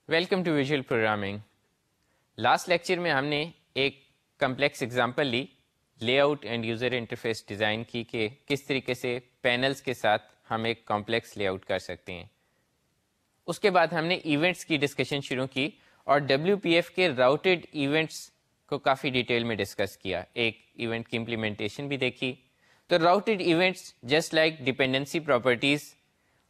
Welcome to visual programming. Last lecture میں ہم نے ایک کمپلیکس ایگزامپل لی layout and user interface design کی کہ کس طریقے سے پینلز کے ساتھ ہم ایک کمپلیکس لے آؤٹ کر سکتے ہیں. اس کے بعد ہم نے ایونٹس کی ڈسکشن شروع کی اور WPF کے راؤٹیڈ ایونٹس کو کافی ڈیٹیل میں ڈسکس کیا. ایک ایونٹ کی امپلیمنٹیشن بھی دیکھی. تو routed events just like dependency properties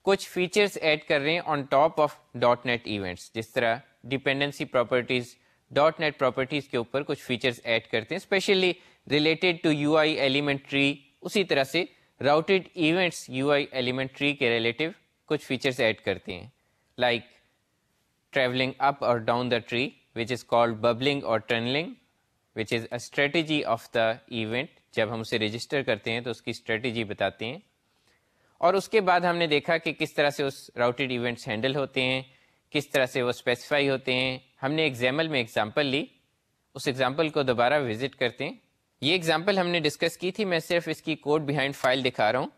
کچھ فیچرز ایڈ کر رہے ہیں on top of dot net events. جس طرح dependency properties dot net properties کے اوپر کچھ فیچرز ایڈ کرتے ہیں especially related to U I element tree. اسی طرح سے routed events U I element tree کے ریلیٹو کچھ فیچرز ایڈ کرتے ہیں لائک ٹریولنگ اپ اور down the tree which is called bubbling اور tunnelling which is a strategy of the event. جب ہم اسے رجسٹر کرتے ہیں تو اس کی اسٹریٹجی بتاتے ہیں. اور اس کے بعد ہم نے دیکھا کہ کس طرح سے اس راؤٹیڈ ایونٹس ہینڈل ہوتے ہیں, کس طرح سے وہ اسپیسیفائی ہوتے ہیں. ہم نے ایگزامپل میں ایگزامپل لی, اس ایگزامپل کو دوبارہ وزٹ کرتے ہیں. یہ ایگزامپل ہم نے ڈسکس کی تھی, میں صرف اس کی کوڈ بیہائنڈ فائل دکھا رہا ہوں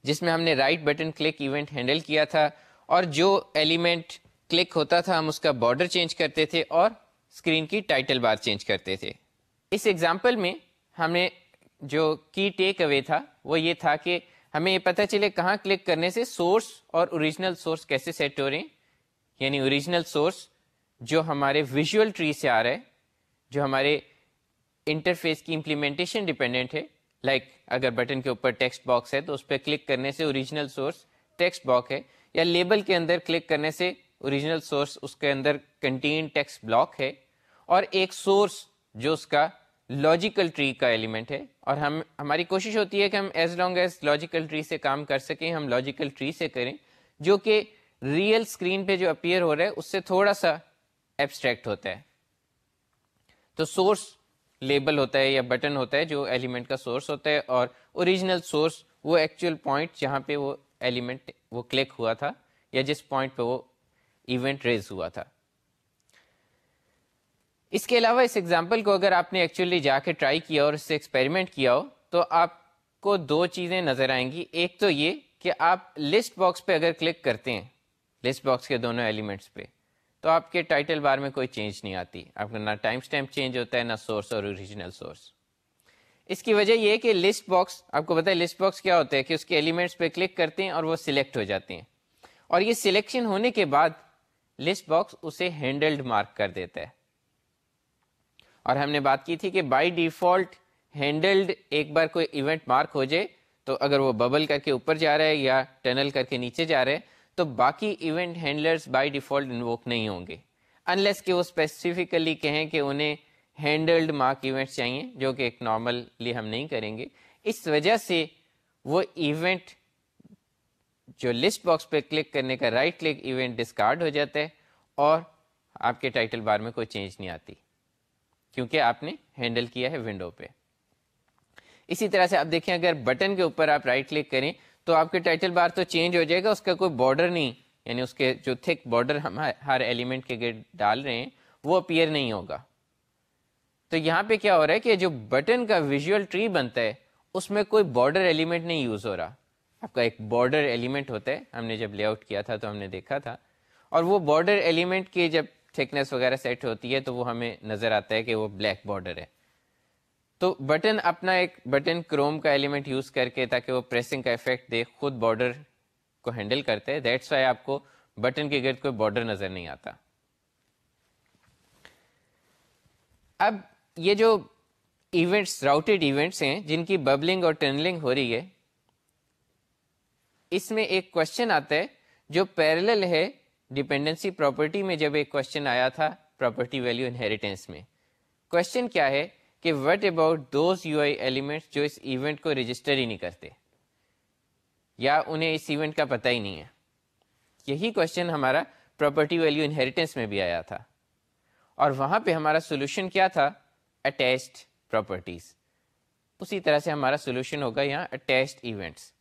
جس میں ہم نے right button click event handle کیا تھا اور جو ایلیمنٹ کلک ہوتا تھا ہم اس کا بارڈر چینج کرتے تھے اور اسکرین کی ٹائٹل بار چینج کرتے تھے. اس ایگزامپل میں ہم نے جو کی ٹیک اوے تھا وہ یہ تھا کہ ہمیں یہ پتہ چلے کہاں کلک کرنے سے سورس اور اوریجنل سورس کیسے سیٹ ہو رہے ہیں. یعنی اوریجنل سورس جو ہمارے ویژول ٹری سے آ رہا ہے, جو ہمارے انٹرفیس کی امپلیمنٹیشن ڈیپینڈنٹ ہے. لائک اگر بٹن کے اوپر ٹیکسٹ باکس ہے تو اس پہ کلک کرنے سے اوریجنل سورس ٹیکسٹ باکس ہے, یا لیبل کے اندر کلک کرنے سے اوریجنل سورس اس کے اندر کنٹین ٹیکسٹ بلاک ہے, اور ایک سورس جو اس کا لاجیکل ٹری کا ایلیمنٹ ہے. اور ہماری کوشش ہوتی ہے کہ ہم as long as logical tree سے کام کر سکیں ہم لاجیکل ٹری سے کریں جو کہ ریئل اسکرین پہ جو اپیئر ہو رہا ہے اس سے تھوڑا سا ایبسٹریکٹ ہوتا ہے. تو سورس لیبل ہوتا ہے یا بٹن ہوتا ہے جو ایلیمنٹ کا سورس ہوتا ہے, اور اوریجنل سورس وہ ایکچوئل پوائنٹ جہاں پہ وہ ایلیمنٹ وہ کلک ہوا تھا یا جس پوائنٹ پہ وہ ایونٹ ریز ہوا تھا. اس کے علاوہ اس ایگزامپل کو اگر آپ نے ایکچولی جا کے ٹرائی کیا اور اس سے ایکسپیریمنٹ کیا ہو تو آپ کو دو چیزیں نظر آئیں گی. ایک تو یہ کہ آپ لسٹ باکس پہ اگر کلک کرتے ہیں, لسٹ باکس کے دونوں ایلیمنٹس پہ, تو آپ کے ٹائٹل بار میں کوئی چینج نہیں آتی. آپ کا نہ ٹائم اسٹیمپ چینج ہوتا ہے نہ سورس اور اوریجنل سورس. اس کی وجہ یہ ہے کہ لسٹ باکس, آپ کو پتہ ہے لسٹ باکس کیا ہوتا ہے کہ اس کے ایلیمنٹس پہ کلک کرتے ہیں اور وہ سلیکٹ ہو جاتے ہیں, اور یہ سلیکشن ہونے کے بعد لسٹ باکس اسے ہینڈلڈ مارک کر دیتا ہے. اور ہم نے بات کی تھی کہ بائی ڈیفالٹ ہینڈلڈ ایک بار کوئی ایونٹ مارک ہو جائے تو اگر وہ ببل کر کے اوپر جا رہا ہے یا ٹنل کر کے نیچے جا رہا ہے تو باقی event handlers by default invoke نہیں ہوں گے, انلیس کہ وہ اسپیسیفکلی کہیں کہ انہیں ہینڈلڈ مارک ایونٹس چاہیے, جو کہ ایک نارملی ہم نہیں کریں گے. اس وجہ سے وہ ایونٹ جو لسٹ باکس پہ کلک کرنے کا رائٹ کلک ایونٹ ڈسکارڈ ہو جاتا ہے اور آپ کے ٹائٹل بار میں کوئی چینج نہیں آتی کیونکہ آپ نے ہینڈل کیا ہے ونڈو پہ. اسی طرح سے آپ دیکھیں اگر بٹن کے اوپر آپ رائٹ کلک کریں تو آپ کے ٹائٹل بار تو چینج ہو جائے گا, اس کا کوئی بارڈر نہیں, یعنی اس کے جو تھک بارڈر ہم ہر ایلیمنٹ کے گرد ڈال رہے ہیں وہ اپیئر نہیں ہوگا. تو یہاں پہ کیا ہو رہا ہے کہ جو بٹن کا ویژول ٹری بنتا ہے اس میں کوئی بارڈر ایلیمنٹ نہیں یوز ہو رہا. آپ کا ایک بارڈر ایلیمنٹ ہوتا ہے, ہم نے جب لے آؤٹ کیا تھا تو ہم نے دیکھا تھا, اور وہ بارڈر ایلیمنٹ کے جب تھکنیس وغیرہ سیٹ ہوتی ہے تو وہ ہمیں نظر آتا ہے کہ وہ بلیک بارڈر ہے. تو بٹن اپنا ایک بٹن کروم کا ایلیمنٹ یوز کر کے تاکہ وہ پریسنگ کا افیکٹ دے خود بارڈر کو ہینڈل کرتے ہیں. دیٹس وائی آپ کو بٹن کے گرد کوئی بارڈر نظر نہیں آتا. اب یہ جو ایونٹس راؤٹیڈ ایونٹس ہیں جن کی ببلنگ اور ٹنلنگ ہو رہی ہے, اس میں ایک کوشچن آتا ہے جو پیرلل ہے ڈیپینڈنسی پراپرٹی میں. جب ایک کوشچن آیا تھا پراپرٹی ویلیو انہیریٹنس میں, کوشچن کیا ہے کہ what about those you I elements جو اس ایونٹ کو رجسٹر ہی نہیں کرتے یا انہیں اس ایونٹ کا پتہ ہی نہیں ہے. یہی کوشچن ہمارا پراپرٹی ویلیو انہیریٹنس میں بھی آیا تھا, اور وہاں پہ ہمارا سولوشن کیا تھا, اٹیچڈ پراپرٹیز. اسی طرح سے ہمارا سولوشن ہوگا یہاں اٹیچڈ ایونٹس.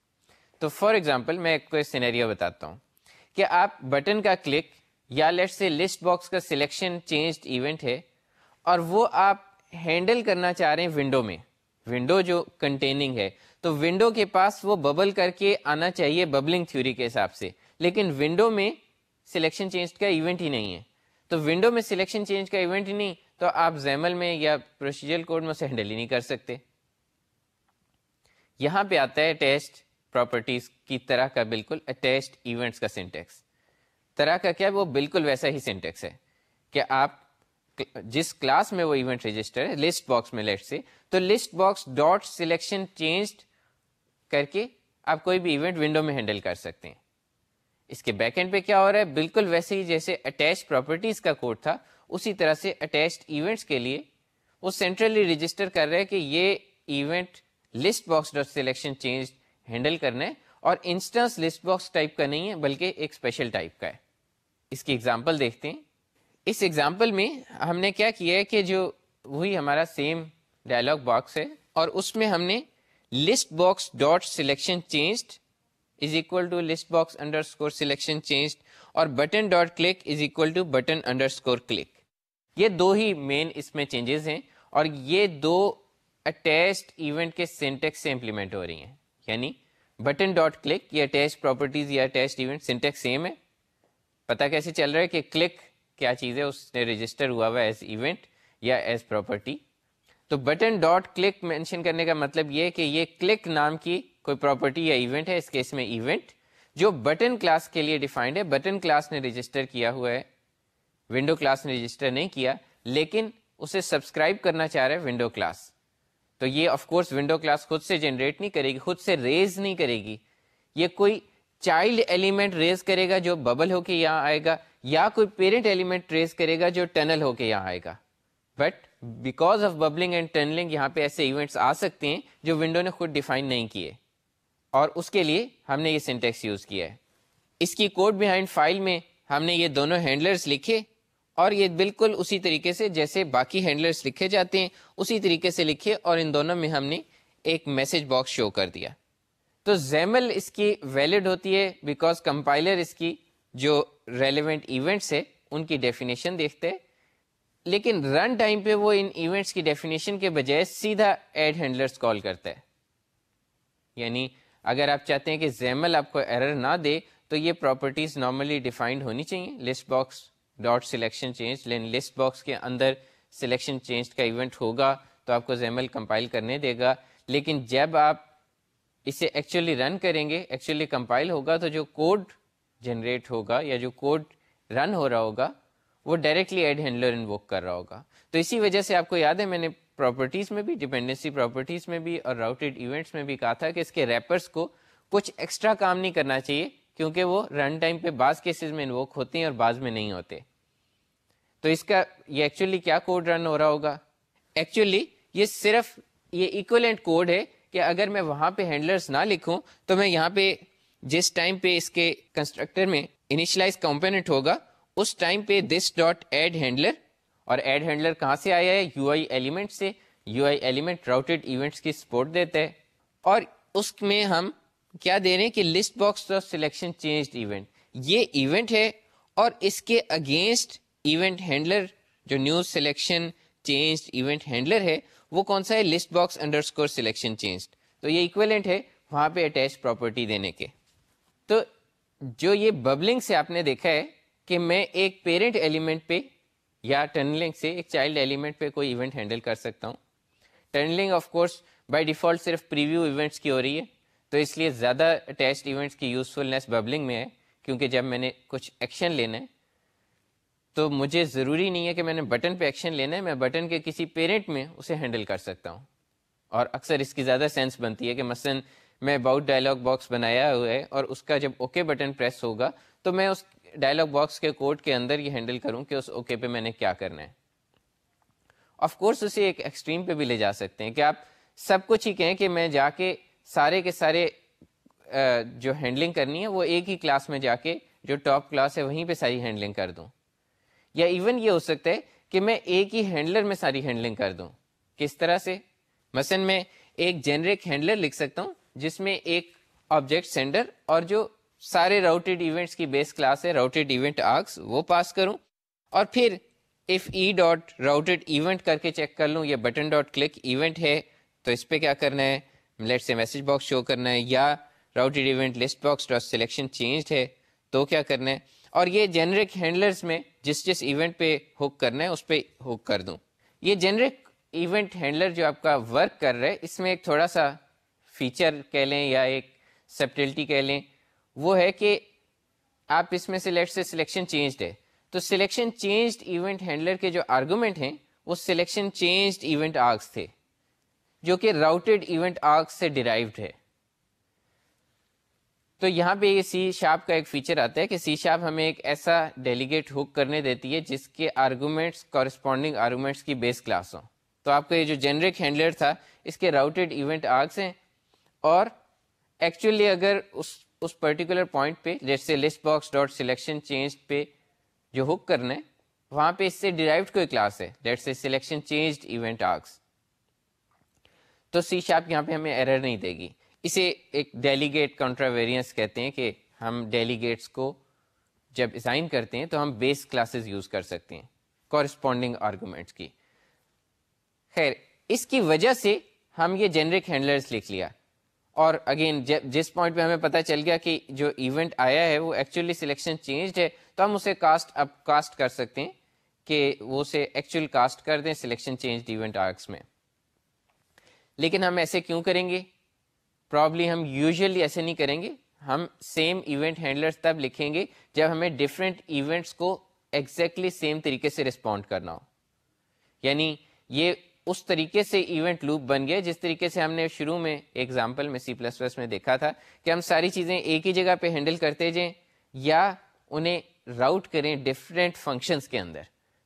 تو فار ایگزامپل میں ایک کوئی سینیریو بتاتا ہوں کہ آپ بٹن کا کلک یا لیٹ سے لسٹ باکس کا سلیکشن چینجڈ ایونٹ ہے اور وہ آپ ہینڈل کرنا چاہ رہے ہیں ونڈو میں, ونڈو جو کنٹیننگ ہے تو ونڈو کے پاس وہ ببل کر کے آنا چاہیے ببلنگ تھیوری کے حساب سے, لیکن ونڈو میں سلیکشن چینج کا ایونٹ ہی نہیں ہے. تو ونڈو میں سلیکشن چینج کا ایونٹ ہی نہیں تو آپ زیمل میں یا پروسیجرل کوڈ میں اسے ہینڈل ہی نہیں کر سکتے. یہاں پہ آتا ہے اٹیچڈ پراپرٹیز کی طرح کا بالکل اٹیچڈ ایونٹس کا سینٹیکس. طرح کا کیا وہ بالکل ویسا ہی سینٹیکس ہے کہ آپ جس کلاس میں وہ ایونٹ رجسٹر ہے لسٹ باکس میں لیٹ سے تو list box dot selection changed کر کے آپ کوئی بھی ایونٹ ونڈو میں ہینڈل کر سکتے ہیں. اس کے بیک اینڈ پہ کیا ہو رہا ہے بالکل ویسے ہی جیسے اٹیچ پراپرٹیز کا کوڈ تھا اسی طرح سے اٹیچڈ ایونٹس کے لیے وہ سینٹرلی رجسٹر کر رہا ہے کہ یہ event list box dot selection change handle کرنا ہے اور انسٹنس لسٹ باکس ٹائپ کا نہیں ہے بلکہ ایک اسپیشل ٹائپ کا ہے. اس کی ایگزامپل دیکھتے ہیں. اس ایگزامپل میں ہم نے کیا کیا ہے کہ جو وہی ہمارا سیم ڈائلاگ باکس ہے اور اس میں ہم نے list box dot selection changed is equal to list box underscore selection changed اور button dot click is equal to button underscore click. یہ دو ہی مین اس میں چینجز ہیں اور یہ دو اٹیچڈ ایونٹ کے سینٹیکس سے امپلیمنٹ ہو رہی ہیں. یعنی بٹن ڈاٹ کلک یہ اٹیچڈ پراپرٹیز یا اٹیچڈ ایونٹ سینٹیکس سیم ہے. پتہ کیسے چل رہا ہے کہ کلک کیا چیز ہے اس نے رجسٹر ہوا ہوا ایز ایونٹ یا ایز پراپرٹی. تو بٹن ڈاٹ کلک مینشن کرنے کا مطلب یہ ہے کہ یہ کلک نام کی کوئی پراپرٹی یا ایونٹ ہے, اس کیس میں ایونٹ جو بٹن کلاس کے لیے ڈیفائنڈ ہے. بٹن کلاس نے رجسٹر کیا ہوا ہے, ونڈو کلاس نے رجسٹر نہیں کیا, لیکن اسے سبسکرائب کرنا چاہ رہا ہے ونڈو کلاس. تو یہ آف کورس ونڈو کلاس خود سے جنریٹ نہیں کرے گی, خود سے ریز نہیں کرے گی. یہ کوئی چائلڈ ایلیمنٹ ریز کرے گا جو ببل ہو کے یہاں آئے گا یا کوئی پیرنٹ ایلیمنٹ ریز کرے گا جو ٹنل ہو کے یہاں آئے گا. But because of bubbling and tunnelling یہاں پہ ایسے ایونٹس آ سکتے ہیں جو ونڈو نے خود ڈیفائن نہیں کیے اور اس کے لیے ہم نے یہ سینٹیکس یوز کیا ہے. اس کی کوڈ بیہائنڈ فائل میں ہم نے یہ دونوں ہینڈلرز لکھے اور یہ بالکل اسی طریقے سے جیسے باقی ہینڈلرز لکھے جاتے ہیں اسی طریقے سے لکھے اور ان دونوں میں ہم نے ایک میسج باکس شو کر دیا. تو زیمل اس کی ویلڈ ہوتی ہے بیکاز کمپائلر اس کی جو ریلیونٹ ایونٹس ہے ان کی ڈیفینیشن دیکھتے ہیں, لیکن رن ٹائم پہ وہ ان ایونٹس کی ڈیفینیشن کے بجائے سیدھا ایڈ ہینڈلرز کال کرتا ہے. یعنی اگر آپ چاہتے ہیں کہ زیمل آپ کو ایرر نہ دے تو یہ پراپرٹیز نارملی ڈیفائنڈ ہونی چاہیے list box dot selection change. لیکن لسٹ باکس کے اندر سلیکشن چینج کا ایونٹ ہوگا تو آپ کو زیمل کمپائل کرنے دے گا, لیکن جب آپ اسے ایکچولی رن کریں گے ایکچولی کمپائل ہوگا تو جو کوڈ جنریٹ ہوگا یا جو کوڈ رن ہو رہا ہوگا وہ ڈائریکٹلی ایڈ ہینڈلر انووک کر رہا ہوگا. تو اسی وجہ سے آپ کو یاد ہے میں نے پراپرٹیز میں بھی ڈپینڈنسی پراپرٹیز میں بھی اور راؤٹیڈ ایونٹس میں بھی کہا تھا کہ اس کے ریپرز کو کچھ ایکسٹرا کام نہیں کرنا چاہیے کیونکہ وہ رن ٹائم پہ بعض کیسز میں انووک ہوتے ہیں اور بعض میں نہیں ہوتے. تو اس کا یہ ایکچولی کیا کوڈ رن ہو رہا ہوگا, ایکچولی یہ صرف یہ ایکولنٹ کوڈ ہے کہ اگر میں وہاں پہ ہینڈلرز نہ لکھوں تو میں یہاں پہ جس ٹائم پہ اس کے کنسٹرکٹر میں انیشلائز کمپوننٹ ہوگا اس ٹائم پہ دس ڈاٹ ایڈ ہینڈلر, اور ایڈ ہینڈلر کہاں سے آیا ہے یو آئی ایلیمنٹ سے. You I element routed events کی سپورٹ دیتا ہے اور اس میں ہم کیا دے رہے ہیں کہ list box dot selection changed event یہ ایونٹ ہے اور اس کے اگینسٹ ایونٹ ہینڈلر جو new selection changed event handler ہے وہ کون سا ہے list box underscore selection changed. تو یہ ایکویلنٹ ہے وہاں پہ اٹیچ پراپرٹی دینے کے. تو جو یہ ببلنگ سے آپ نے دیکھا ہے کہ میں ایک پیرنٹ ایلیمنٹ پہ یا ٹنلنگ سے ایک چائلڈ ایلیمنٹ پہ کوئی ایونٹ ہینڈل کر سکتا ہوں. Tunnelling of course by default صرف پریویو ایونٹس کی ہو رہی ہے تو اس لیے زیادہ اٹیچڈ ایونٹس کی یوزفلنس ببلنگ میں ہے کیونکہ جب میں نے کچھ ایکشن لینا ہے تو مجھے ضروری نہیں ہے کہ میں نے بٹن پہ ایکشن لینا ہے, میں بٹن کے کسی پیرنٹ میں اسے ہینڈل کر سکتا ہوں. اور اکثر اس کی زیادہ سینس بنتی ہے کہ مثلا میں اباؤٹ ڈائلاگ باکس بنایا ہوا ہے اور اس کا جب اوکے بٹن پریس ہوگا تو میں اس ڈائلاگ باکس کے کوڈ کے اندر یہ ہینڈل کروں کہ اس اوکے پہ میں نے کیا کرنا ہے. آف کورس اسے ایک ایکسٹریم پہ بھی لے جا سکتے ہیں کہ آپ سب کچھ ہی کہیں کہ میں جا کے سارے کے سارے جو ہینڈلنگ کرنی ہے وہ ایک ہی کلاس میں جا کے جو ٹاپ کلاس ہے وہیں پہ ساری ہینڈلنگ کر دوں, یا ایون یہ ہو سکتا ہے کہ میں ایک ہی ہینڈلر میں ساری ہینڈلنگ کر دوں. کس طرح سے؟ مثلا میں ایک جنرک ہینڈلر لکھ سکتا ہوں جس میں ایک آبجیکٹ سینڈر اور جو سارے راؤٹیڈ ایونٹس کی بیس کلاس ہے راؤٹیڈ ایونٹ آرکس وہ پاس کروں, اور پھر if E dot routed event کر کے چیک کر لوں یہ بٹن ڈاٹ کلک ایونٹ ہے تو اس پہ کیا کرنا ہے لیٹ سے میسج باکس شو کرنا ہے, یا routed event list box dot selection changed ہے تو کیا کرنا ہے, اور یہ جنرک ہینڈلرز میں جس ایونٹ پہ ہک کرنا ہے اس پہ ہک کر دوں. یہ جنرک ایونٹ ہینڈلر جو آپ کا ورک کر رہا ہے اس میں ایک تھوڑا سا فیچر کہہ لیں یا ایک سبٹلٹی کہہ لیں, وہ ہے کہ آپ اس میں سے لیٹ سے سلیکشن چینجڈ ہے, تو سلیکشن چینجڈ ایونٹ ہینڈلر کے جو آرگومنٹ ہیں وہ سلیکشن چینجڈ ایونٹ آرگس تھے جو کہ راؤٹیڈ ایونٹ آرگس سے ڈیرائیوڈ ہے. تو یہاں پہ یہ سی شارپ کا ایک فیچر آتا ہے کہ سی شارپ ہمیں ایک ایسا ڈیلیگیٹ ہک کرنے دیتی ہے جس کے آرگومنٹس کورسپونڈنگ آرگومنٹس کی بیس کلاس ہوں. تو آپ کا یہ جو جنرک ہینڈلر تھا اس کے راؤٹیڈ ایونٹ آرگس ہیں, اور ایکچولی اگر اس پرٹیکولر پوائنٹ پہ جیسے list box dot selection change پہ جو ہک کرنا ہے وہاں پہ اس سے ڈیرائیوڈ کوئی کلاس ہے لیٹ سے سلیکشن چینجڈ ایونٹ آرگس, تو سی شارپ یہاں پہ ہمیں ایرر نہیں دے گی. اسے ایک ڈیلیگیٹ کنٹراویریئنس کہتے ہیں کہ ہم ڈیلیگیٹس کو جب اسائن کرتے ہیں تو ہم بیس کلاسز یوز کر سکتے ہیں کورسپونڈنگ آرگومنٹس کی. خیر, اس کی وجہ سے ہم یہ جنرک ہینڈلرز لکھ لیا, اور اگین جس پوائنٹ پہ ہمیں پتہ چل گیا کہ جو ایونٹ آیا ہے وہ ایکچولی سلیکشن چینجڈ ہے تو ہم اسے کاسٹ کر سکتے ہیں کہ وہ اسے ایکچوئل کاسٹ کر دیں سلیکشن چینجڈ ایونٹ آرگس میں. لیکن ہم ایسے کیوں کریں گے؟ پرابلی ہم یوزلی ایسے نہیں کریں گے, ہم سیم ایونٹ ہینڈلرز تب لکھیں گے جب ہمیں ڈفرینٹ ایونٹس کو ایگزیکٹلی سیم طریقے سے رسپونڈ کرنا ہو. یعنی یہ اس طریقے سے ایونٹ لوپ بن گیا جس طریقے سے ہم نے شروع میں ایگزامپل میں سی پلس پلس میں دیکھا تھا کہ ہم ساری چیزیں ایک ہی جگہ پہ ہینڈل کرتے جائیں یا انہیں راؤٹ کریں ڈفرینٹ فنکشنز کے اندر.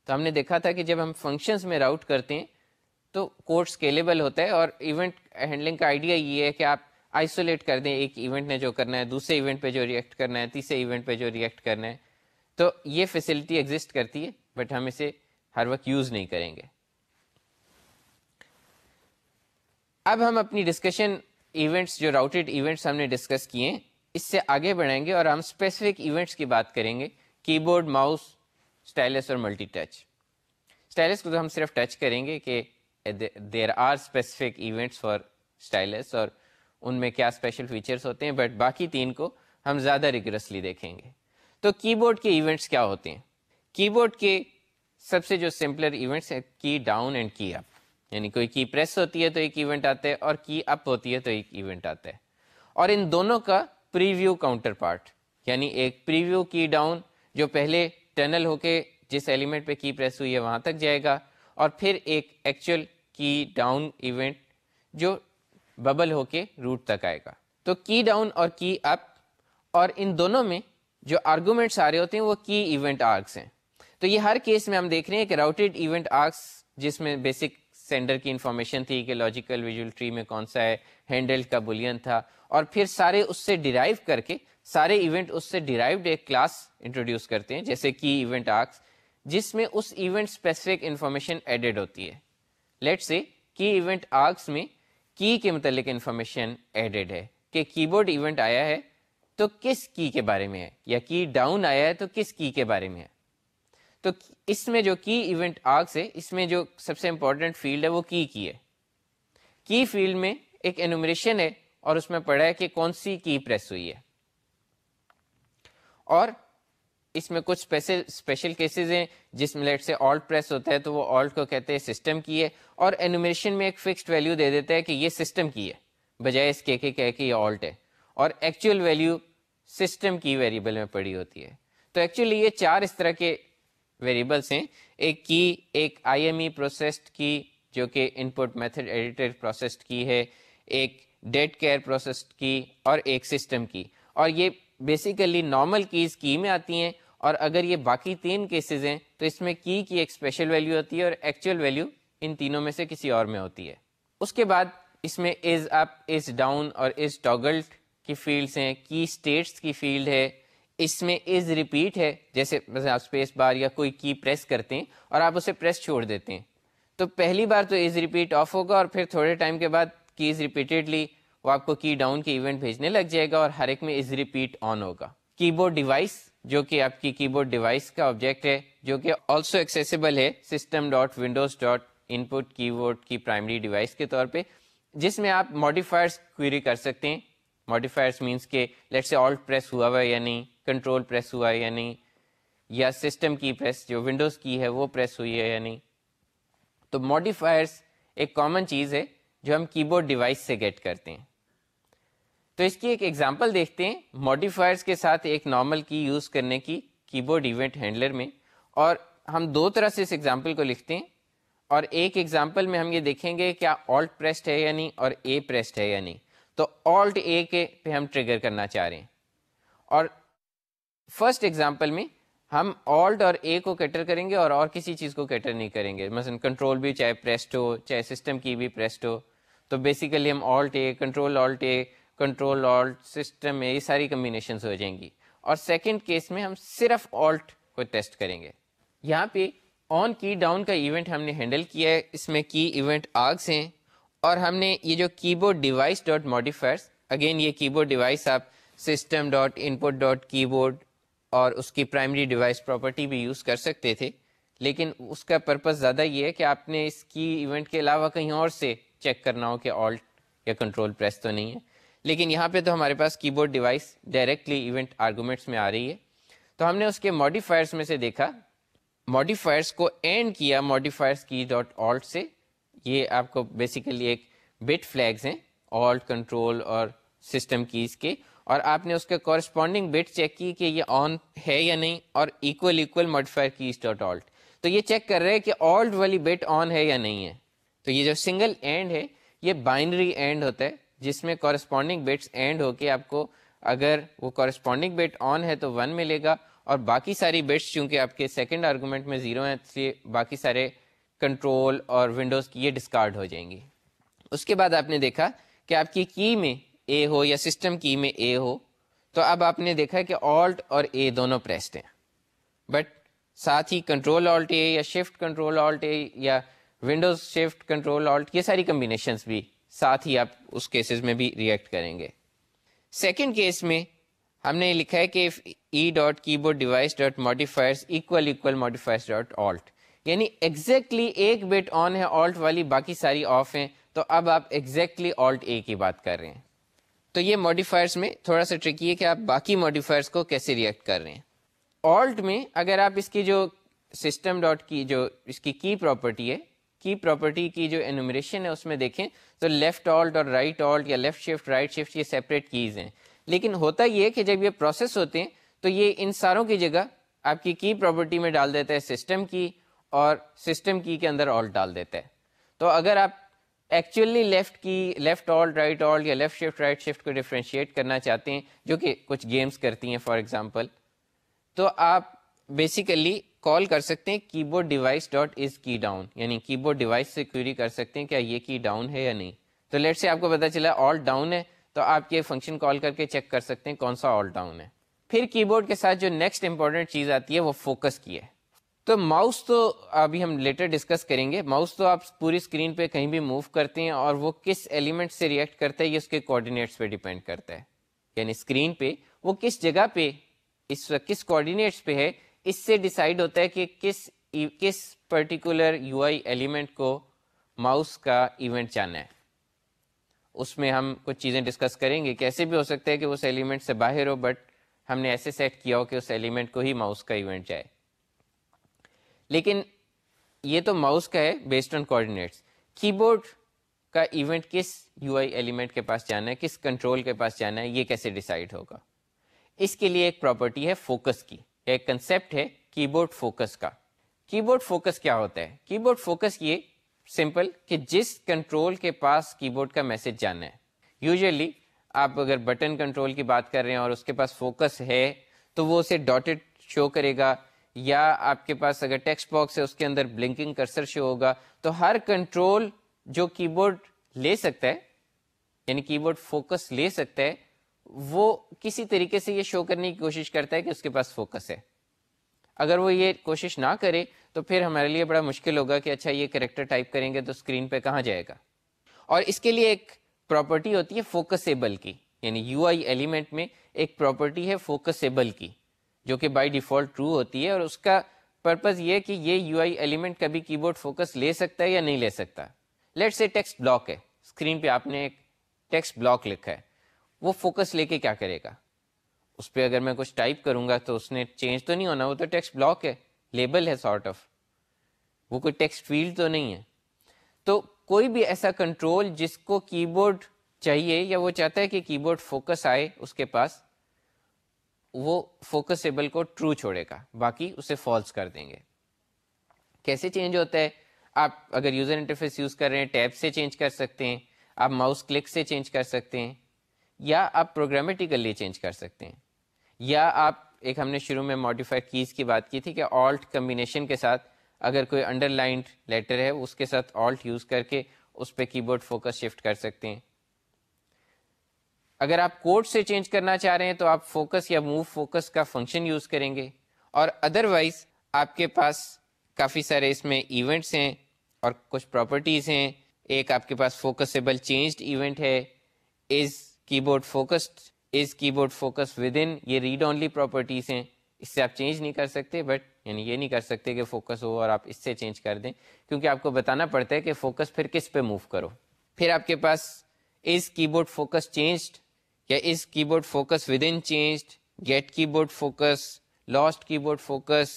تو ہم نے دیکھا تھا کہ جب ہم فنکشنز میں راؤٹ کرتے ہیں تو کوڈ اسکیلیبل ہوتا ہے, اور ایونٹ ہینڈلنگ کا آئیڈیا یہ ہے کہ آپ آئسولیٹ کر دیں ایک ایونٹ نے جو کرنا ہے, دوسرے ایونٹ پہ جو ریئیکٹ کرنا ہے, تیسرے ایونٹ پہ جو ریئیکٹ کرنا ہے. تو یہ فیسلٹی ایگزسٹ کرتی ہے بٹ ہم اسے ہر وقت یوز نہیں کریں گے. اب ہم اپنی ڈسکشن ایونٹس جو راؤٹیڈ ایونٹس ہم نے ڈسکس کیے ہیں اس سے آگے بڑھیں گے اور ہم اسپیسیفک ایونٹس کی بات کریں گے, کی بورڈ, ماؤس, اسٹائلس اور ملٹی ٹچ. اسٹائلس کو تو ہم صرف ٹچ کریں گے کہ there are specific events for stylus اور ان میں کیا اسپیشل فیچرس ہوتے ہیں, بٹ باقی تین کو ہم زیادہ ریگرسلی دیکھیں گے. تو کی بورڈ کے ایونٹس کیا ہوتے ہیں؟ کی بورڈ کے سب سے جو سمپلر ایونٹس ہیں کی ڈاؤن اینڈ کی اپ, یعنی کوئی کی پریس ہوتی ہے تو ایک ایونٹ آتا ہے اور کی اپ ہوتی ہے تو ایک ایونٹ آتا ہے, اور ان دونوں کا پریویو کاؤنٹر پارٹ, یعنی ایک پریویو کی ڈاؤن جو پہلے ٹنل ہو کے جس ایلیمنٹ پہ کی پریس ہوئی ہے وہاں تک جائے گا, اور پھر ایک ایکچوئل کی ڈاؤن ایونٹ جو ببل ہو کے روٹ تک آئے گا. تو کی ڈاؤن اور کی اپ, اور ان دونوں میں جو آرگومنٹس آ رہے ہوتے ہیں وہ کی ایونٹ آرگس ہیں. تو یہ ہر کیس میں ہم دیکھ رہے ہیں کہ راؤٹیڈ ایونٹ آرگس جس میں بیسک سینڈر کی انفارمیشن تھی کہ لاجیکل ویژول ٹری میں کون سا ہے, ہینڈل کا بولین تھا, اور پھر سارے اس سے ڈیرائیو کر کے سارے ایونٹ اس سے ڈیرائیوڈ ایک کلاس انٹروڈیوس کرتے ہیں جیسے کی ایونٹ آرگس, جس میں اس ایونٹ اسپیسیفک انفارمیشن ایڈڈ ہوتی ہے. لیٹ سے کی ایونٹ آرگس میں کی کے متعلق انفارمیشن ایڈڈ ہے کہ کی بورڈ ایونٹ آیا ہے تو کس کی کے بارے میں ہے, یا کی ڈاؤن آیا ہے تو کس کی کے بارے میں ہے. تو اس میں جو کی ایونٹ آرگس ہے اس میں جو سب سے امپورٹنٹ فیلڈ ہے وہ کی ہے. کی فیلڈ میں ایک انومریشن ہے اور اس میں پڑھا ہے کہ کون سی کی پریس ہوئی ہے, اور اس میں کچھ اسپیشل کیسز ہیں جس میں لیٹ سے آلٹ پریس ہوتا ہے تو وہ آلٹ کو کہتے ہیں سسٹم کی ہے, اور انومریشن میں ایک فکسڈ ویلیو دے دیتا ہے کہ یہ سسٹم کی ہے بجائے اس کے کہہ کہ یہ آلٹ ہے, اور ایکچوئل ویلیو سسٹم کی ویریبل میں پڑی ہوتی ہے. تو ایکچولی یہ چار اس طرح کے ویریبلس ہیں, ایک کی, ایک آئی ایم ای پروسیسڈ کی جو کہ ان پٹ میتھڈ ایڈیٹر پروسیسڈ کی ہے, ایک ڈیٹ کیئر پروسیسڈ کی, اور ایک سسٹم کی. اور یہ بیسیکلی نارمل کیز کی میں آتی ہیں, اور اگر یہ باقی تین کیسز ہیں تو اس میں کی ایک اسپیشل ویلیو ہوتی ہے اور ایکچوئل ویلیو ان تینوں میں سے کسی اور میں ہوتی ہے. اس کے بعد اس میں از اپ, از ڈاؤن اور از ٹاگلڈ کی فیلڈس ہیں, کی اسٹیٹس کی فیلڈ ہے, اس میں از ریپیٹ ہے, جیسے مثلا آپ اسپیس بار یا کوئی کی پریس کرتے ہیں اور آپ اسے پریس چھوڑ دیتے ہیں تو پہلی بار تو از ریپیٹ آف ہوگا, اور پھر تھوڑے ٹائم کے بعد کیز ریپیٹیڈلی وہ آپ کو کی ڈاؤن کے ایونٹ بھیجنے لگ جائے گا, اور ہر ایک میں از ریپیٹ آن ہوگا. کی بورڈ ڈیوائس جو کہ آپ کی کی بورڈ ڈیوائس کا آبجیکٹ ہے جو کہ آلسو ایکسیسیبل ہے system dot Windows dot input keyboard کی پرائمری ڈیوائس کے طور پہ, جس میں آپ ماڈیفائرس کوئری کر سکتے ہیں. ماڈیفائرس مینس کہ لیٹ سے آلٹ پریس ہوا ہوا یا نہیں, کنٹرول پریس ہوا ہے یا نہیں, یا سسٹم کی پریس جو ونڈوز کی ہے وہ پریس ہوئی ہے یا نہیں. تو ماڈیفائرس ایک کامن چیز ہے جو ہم کی بورڈ ڈیوائس سے گیٹ کرتے ہیں. تو اس کی ایک ایگزامپل دیکھتے ہیں ماڈیفائرس کے ساتھ ایک نارمل کی یوز کرنے کی کی بورڈ ایونٹ ہینڈلر میں, اور ہم دو طرح سے اس ایگزامپل کو لکھتے ہیں. اور ایک ایگزامپل میں ہم یہ دیکھیں گے کیا آلٹ پریسڈ ہے یا نہیں اور اے پریسڈ ہے یا نہیں. تو آلٹ اے کے پہ ہم ٹریگر کرنا چاہ رہے ہیں, اور فرسٹ ایگزامپل میں ہم آلٹ اور اے کو کیٹر کریں گے اور کسی چیز کو کیٹر نہیں کریں گے. مثلا کنٹرول بھی چاہے پریسڈ ہو, چاہے سسٹم کی بھی پریسڈ ہو, تو بیسیکلی ہم آلٹ اے, کنٹرول آلٹ اے, کنٹرول آلٹ, سسٹم میں یہ ساری کمبینیشنز ہو جائیں گی. اور سیکنڈ کیس میں ہم صرف آلٹ کو ٹیسٹ کریں گے. یہاں پہ آن کی ڈاؤن کا ایونٹ ہم نے ہینڈل کیا ہے, اس میں کی ایونٹ آرگس ہیں, اور ہم نے یہ جو کی board device dot modifiers, again یہ کی بورڈ ڈیوائس آپ سسٹم ڈاٹ ان پٹ ڈاٹ کی بورڈ اور اس کی پرائمری ڈیوائس پراپرٹی بھی یوز کر سکتے تھے, لیکن اس کا پرپز زیادہ یہ ہے کہ آپ نے اس کی ایونٹ کے علاوہ کہیں اور سے چیک کرنا ہو کہ آلٹ یا کنٹرول پریس تو نہیں ہے. لیکن یہاں پہ تو ہمارے پاس کی board device directly event arguments میں آ رہی ہے. تو ہم نے اس کے ماڈیفائرس میں سے دیکھا, ماڈیفائرس کو اینڈ کیا ماڈیفائرس کی ڈاٹ آلٹ سے. یہ آپ کو بیسیکلی ایک بٹ فلیگز ہیں آلٹ, کنٹرول اور سسٹم کیز کے, اور آپ نے اس کے کورسپونڈنگ بٹ چیک کی کہ یہ آن ہے یا نہیں, اور equal modifier keys dot alt. تو یہ چیک کر رہے ہیں کہ آلٹ والی بٹ آن ہے یا نہیں ہے. تو یہ جو سنگل اینڈ ہے یہ بائنری اینڈ ہوتا ہے, جس میں کورسپونڈنگ بٹس اینڈ ہو کے آپ کو اگر وہ کورسپونڈنگ بٹ آن ہے تو 1 ملے گا, اور باقی ساری بٹس چونکہ آپ کے سیکنڈ آرگومنٹ میں 0 ہیں, اس لیے باقی سارے کنٹرول اور ونڈوز کی یہ ڈسکارڈ ہو جائیں گی. اس کے بعد آپ نے دیکھا کہ آپ کی میں اے ہو یا سسٹم کی میں اے ہو, تو اب آپ نے دیکھا کہ آلٹ اور اے دونوں پریسڈ ہیں, بٹ ساتھ ہی کنٹرول آلٹ اے یا شفٹ کنٹرول آلٹ اے یا ونڈوز شفٹ کنٹرول آلٹ, یہ ساری کمبینیشنز بھی ساتھ ہی آپ اس کیسز میں بھی ریئیکٹ کریں گے. سیکنڈ کیس میں ہم نے لکھا ہے کہ ای ڈاٹ کی board device dot modifiers equal modifiers dot alt, یعنی ایگزیکٹلی ایک بٹ آن ہے آلٹ والی, باقی ساری آف ہیں. تو اب آپ ایگزیکٹلی آلٹ اے کی بات کر رہے ہیں. تو یہ ماڈیفائرس میں تھوڑا سا ٹرکی ہے کہ آپ باقی ماڈیفائرس کو کیسے ریئیکٹ کر رہے ہیں. آلٹ میں اگر آپ اس کی جو سسٹم ڈاٹ کی جو اس کی پراپرٹی ہے, کی پراپرٹی کی جو انومریشن ہے اس میں دیکھیں تو لیفٹ آلٹ اور رائٹ آلٹ یا لیفٹ شفٹ رائٹ شفٹ یہ سیپریٹ کیز ہیں. لیکن ہوتا یہ کہ جب یہ پروسیس ہوتے ہیں تو یہ ان ساروں کی جگہ آپ کی پراپرٹی میں ڈال دیتا ہے سسٹم کی, اور سسٹم کی کے اندر آلٹ ڈال دیتا ہے. تو اگر آپ actually left alt right alt یا لیفٹ شفٹ رائٹ شفٹ کو ڈفرینشیٹ کرنا چاہتے ہیں, جو کہ کچھ گیمز کرتی ہیں فار ایگزامپل, تو آپ بیسیکلی کال کر سکتے ہیں کی بورڈ ڈیوائس ڈاٹ از کی ڈاؤن, یعنی کی بورڈ ڈیوائس سے کوئری کر سکتے ہیں کیا یہ کی ڈاؤن ہے یا نہیں. تو لیٹ سے آپ کو پتا چلا آلٹ ڈاؤن ہے, تو آپ یہ فنکشن کال کر کے چیک کر سکتے ہیں کون سا آلٹ ڈاؤن ہے. پھر کی بورڈ کے ساتھ جو نیکسٹ امپورٹنٹ چیز آتی ہے وہ فوکس کی ہے. تو ماؤس تو ابھی ہم لیٹر ڈسکس کریں گے. ماؤس تو آپ پوری اسکرین پہ کہیں بھی موو کرتے ہیں, اور وہ کس ایلیمنٹ سے ریئیکٹ کرتا ہے یہ اس کے کوآرڈینیٹس پہ ڈیپینڈ کرتا ہے. یعنی اسکرین پہ وہ کس جگہ پہ کس کوآرڈینیٹس پہ ہے, اس سے ڈیسائیڈ ہوتا ہے کہ کس پرٹیکولر یو آئی ایلیمنٹ کو ماؤس کا ایونٹ جانا ہے. اس میں ہم کچھ چیزیں ڈسکس کریں گے, کیسے بھی ہو سکتا ہے کہ اس ایلیمنٹ سے باہر ہو, بٹ ہم نے ایسے سیٹ کیا ہو کہ اس ایلیمنٹ کو ہی ماؤس کا ایونٹ جائے. لیکن یہ تو ماؤس کا ہے بیسڈ آن کوآرڈینیٹس. کی بورڈ کا ایونٹ کس یو آئی ایلیمنٹ کے پاس جانا ہے, کس کنٹرول کے پاس جانا ہے, یہ کیسے ڈیسائیڈ ہوگا. اس کے لیے ایک پراپرٹی ہے فوکس کی, ایک کنسیپٹ ہے کی بورڈ فوکس کا. کی بورڈ فوکس کیا ہوتا ہے؟ کی بورڈ فوکس یہ سمپل کہ جس کنٹرول کے پاس کی بورڈ کا میسج جانا ہے, یوزلی آپ اگر بٹن کنٹرول کی بات کر رہے ہیں اور اس کے پاس فوکس ہے تو وہ اسے ڈاٹڈ شو کرے گا, یا آپ کے پاس اگر ٹیکسٹ باکس ہے اس کے اندر بلنکنگ کرسر شو ہوگا. تو ہر کنٹرول جو کی بورڈ لے سکتا ہے, یعنی کی بورڈ فوکس لے سکتا ہے, وہ کسی طریقے سے یہ شو کرنے کی کوشش کرتا ہے کہ اس کے پاس فوکس ہے. اگر وہ یہ کوشش نہ کرے تو پھر ہمارے لیے بڑا مشکل ہوگا کہ اچھا یہ کریکٹر ٹائپ کریں گے تو اسکرین پہ کہاں جائے گا. اور اس کے لیے ایک پراپرٹی ہوتی ہے فوکسیبل کی, یعنی یو آئی ایلیمنٹ میں ایک پراپرٹی ہے فوکسیبل کی, جو کہ بائی ڈیفالٹ ٹرو ہوتی ہے, اور اس کا پرپز یہ کہ یہ یو آئی ایلیمنٹ کبھی کی بورڈ فوکس لے سکتا ہے یا نہیں لے سکتا. لیٹ سے ٹیکسٹ بلاک ہے, اسکرین پہ آپ نے ایک ٹیکسٹ بلاک لکھا ہے, وہ فوکس لے کے کیا کرے گا؟ اس پہ اگر میں کچھ ٹائپ کروں گا تو اس نے چینج تو نہیں ہونا, وہ تو ٹیکسٹ بلاک ہے, لیبل ہے سارٹ آف, وہ کوئی ٹیکسٹ فیلڈ تو نہیں ہے. تو کوئی بھی ایسا کنٹرول جس کو کی بورڈ چاہیے یا وہ چاہتا ہے کہ کی بورڈ فوکس آئے اس کے پاس, وہ فوکسیبل کو ٹرو چھوڑے گا, باقی اسے فالس کر دیں گے. کیسے چینج ہوتا ہے؟ آپ اگر یوزر انٹرفیس یوز کر رہے ہیں ٹیب سے چینج کر سکتے ہیں, آپ ماؤس کلک سے چینج کر سکتے ہیں, یا آپ پروگرامیٹیکلی چینج کر سکتے ہیں, یا آپ ایک ہم نے شروع میں ماڈیفائڈ کیز کی بات کی تھی کہ آلٹ کمبینیشن کے ساتھ اگر کوئی انڈر لائنڈ لیٹر ہے اس کے ساتھ آلٹ یوز کر کے اس پہ کی بورڈ فوکس شفٹ کر سکتے ہیں. اگر آپ کوڈ سے چینج کرنا چاہ رہے ہیں تو آپ فوکس یا موو فوکس کا فنکشن یوز کریں گے, اور ادروائز آپ کے پاس کافی سارے اس میں ایونٹس ہیں اور کچھ پراپرٹیز ہیں. ایک آپ کے پاس فوکسیبل چینجڈ ایونٹ ہے, از keyboard focus with in, یہ ریڈ اونلی پراپرٹیز ہیں, اس سے آپ چینج نہیں کر سکتے, بٹ یعنی یہ نہیں کر سکتے کہ فوکس ہو اور آپ اس سے چینج کر دیں, کیونکہ آپ کو بتانا پڑتا ہے کہ فوکس پھر کس پہ موو کرو. پھر آپ کے پاس از کی بورڈ فوکس چینجڈ یا is keyboard focus with in changed, get keyboard focus, lost keyboard focus,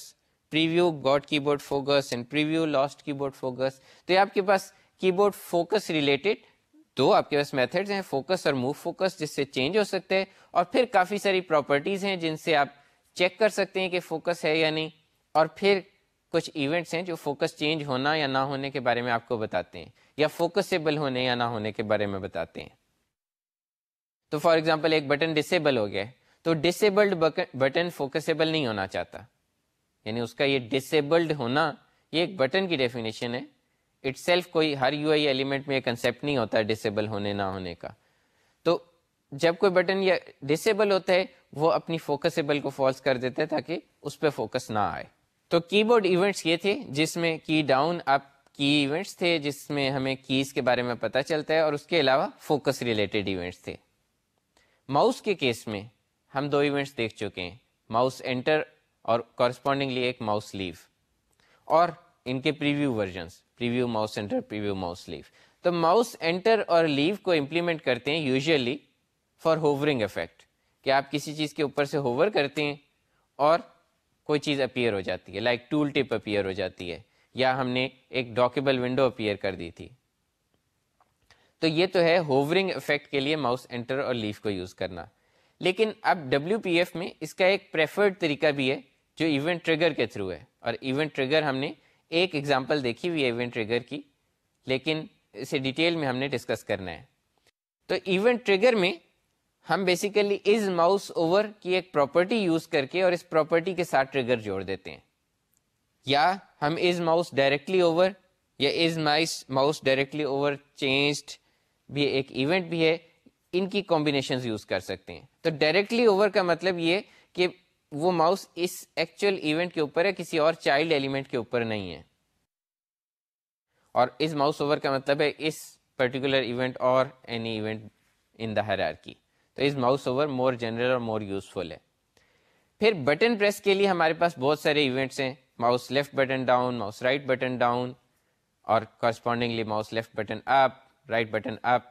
preview got keyboard focus and preview lost keyboard focus. تو یہ آپ کے پاس کی بورڈ فوکس ریلیٹڈ دو آپ کے پاس methods ہیں, focus اور move focus, جس سے چینج ہو سکتے ہیں, اور پھر کافی ساری پراپرٹیز ہیں جن سے آپ چیک کر سکتے ہیں کہ فوکس ہے یا نہیں, اور پھر کچھ ایونٹس ہیں جو فوکس چینج ہونا یا نہ ہونے کے بارے میں آپ کو بتاتے ہیں, یا فوکسیبل ہونے یا نہ ہونے کے بارے میں بتاتے ہیں. تو فار ایگزامپل ایک بٹن ڈسیبل ہو گیا, تو ڈسیبلڈ بٹن فوکسیبل نہیں ہونا چاہتا, یعنی اس کا یہ ڈسیبلڈ ہونا یہ ایک بٹن کی ڈیفینیشن ہے, اٹ سیلف کوئی ہر یو آئی ایلیمنٹ میں یہ کنسیپٹ نہیں ہوتا ڈسیبل ہونے نہ ہونے کا. تو جب کوئی بٹن یا ڈسیبل ہوتا ہے وہ اپنی فوکسیبل کو فالس کر دیتا ہے تاکہ اس پہ فوکس نہ آئے. تو کی بورڈ ایونٹس یہ تھے جس میں کی ڈاؤن اپ کی ایونٹس تھے جس میں ہمیں کیز کے بارے میں پتہ چلتا ہے, اور اس کے علاوہ فوکس ریلیٹڈ ایونٹس تھے. ماؤس کے کیس میں ہم دو ایونٹس دیکھ چکے ہیں, ماؤس انٹر اور کورسپونڈنگلی ایک ماؤس لیو, اور ان کے preview versions, preview mouse enter, preview mouse leave. تو ماؤس انٹر اور لیو کو امپلیمنٹ کرتے ہیں یوزلی فار ہوورنگ افیکٹ, کہ آپ کسی چیز کے اوپر سے ہوور کرتے ہیں اور کوئی چیز اپیئر ہو جاتی ہے, لائک ٹول ٹپ اپیئر ہو جاتی ہے, یا ہم نے ایک ڈاکیبل ونڈو اپیئر کر دی تھی. تو یہ تو ہے ہوورنگ افیکٹ کے لیے ماؤس انٹر اور لیو کو یوز کرنا. لیکن اب WPF میں اس کا ایک پریفرڈ طریقہ بھی ہے جو ایونٹ ٹریگر کے تھرو ہے, اور ایونٹ ٹریگر ہم نے ایک ایگزامپل دیکھی ہوئی ہے ایونٹ ٹریگر کی, لیکن اسے ڈیٹیل میں ہم نے ڈسکس کرنا ہے. تو ایونٹ ٹریگر میں ہم بیسیکلی از ماؤس اوور کی ایک پراپرٹی یوز کر کے اور اس پراپرٹی کے ساتھ ٹریگر جوڑ دیتے ہیں, یا ہم از ماؤس ڈائریکٹلی اوور یا is mouse directly over changed بھی ایک ایونٹ بھی ہے, ان کی کمبینیشنز یوز کر سکتے ہیں. تو ڈائریکٹلی اوور کا مطلب یہ کہ وہ ماؤس اس ایکچوئل ایونٹ کے اوپر ہے, کسی اور چائلڈ ایلیمنٹ کے اوپر نہیں ہے, اور اس ماؤس اوور کا مطلب ہے اس پرٹیکولر ایونٹ اور any event in the hierarchy. تو اس ماؤس اوور مور جنرل اور مور یوزفل ہے. پھر بٹن پریس کے لیے ہمارے پاس بہت سارے ایونٹس ہیں, mouse left button down, mouse right button down, اور correspondingly mouse left button up, right button up,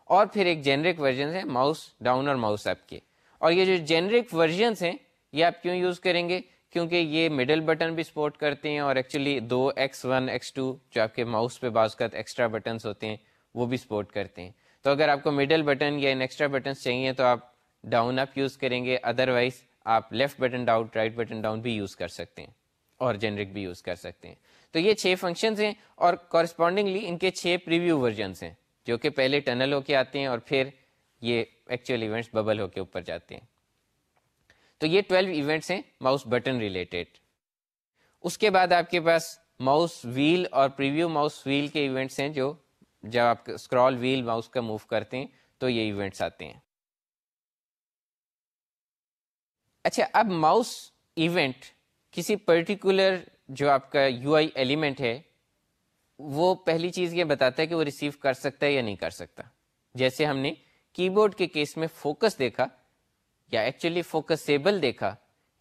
اور پھر ایک جنرک ورژن ہے ماؤس ڈاؤن اور ماؤس اپ کے. اور یہ جو جنرک ورژنس ہیں یہ آپ کیوں یوز کریں گے؟ کیونکہ یہ مڈل بٹن بھی سپورٹ کرتے ہیں, اور ایکچولی 2x1 x2 جو آپ کے ماؤس پہ بعض اوقات ایکسٹرا بٹنس ہوتے ہیں وہ بھی سپورٹ کرتے ہیں. تو اگر آپ کو مڈل بٹن یا ان ایکسٹرا بٹنس چاہیے تو آپ ڈاؤن اپ یوز کریں گے, ادروائز آپ left button down, right button down بھی یوز کر سکتے ہیں, اور جنرک بھی یوز کر سکتے ہیں. تو یہ 6 فنکشنز ہیں, اور کورسپونڈنگلی ان کے 6 پریویو ورژنس ہیں جو کہ پہلے ٹنل ہو کے آتے ہیں اور پھر یہ ایکچوئل ایونٹس ببل ہو کے اوپر جاتے ہیں. تو یہ 12 ایونٹس ہیں ماؤس بٹن ریلیٹڈ. اس کے بعد آپ کے پاس ماؤس ویل اور پریویو ماؤس ویل کے ایونٹس ہیں, جو جب آپ اسکرال ویل ماؤس کا موو کرتے ہیں تو یہ ایونٹس آتے ہیں. اچھا, اب ماؤس ایونٹ کسی پرٹیکولر جو آپ کا یو آئی ایلیمنٹ ہے وہ پہلی چیز یہ بتاتا ہے کہ وہ ریسیو کر سکتا ہے یا نہیں کر سکتا. جیسے ہم نے کی بورڈ کے کیس میں فوکس دیکھا, یا ایکچولی فوکسیبل دیکھا,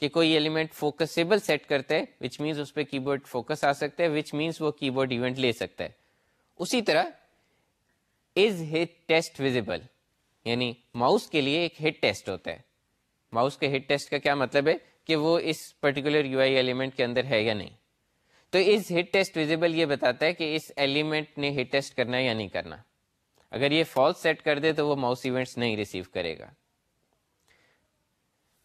کہ کوئی ایلیمنٹ فوکسیبل سیٹ کرتا ہے وچ مینس اس پہ کی بورڈ فوکس آ سکتا ہے, وچ مینس وہ کی بورڈ ایونٹ لے سکتا ہے. اسی طرح از ہٹ ٹیسٹ ویزیبل, یعنی ماؤس کے لیے ایک ہٹ ٹیسٹ ہوتا ہے. ماؤس کے ہٹ ٹیسٹ کا کیا مطلب ہے کہ وہ اس پرٹیکولر یو آئی ایلیمنٹ کے اندر ہے یا نہیں. تو اس ہٹ ٹیسٹ ویزیبل یہ بتاتا ہے کہ اس ایلیمنٹ نے ہٹ ٹیسٹ کرنا ہے یا نہیں کرنا. اگر یہ فالس سیٹ کر دے تو وہ ماؤس ایونٹس نہیں ریسیو کرے گا.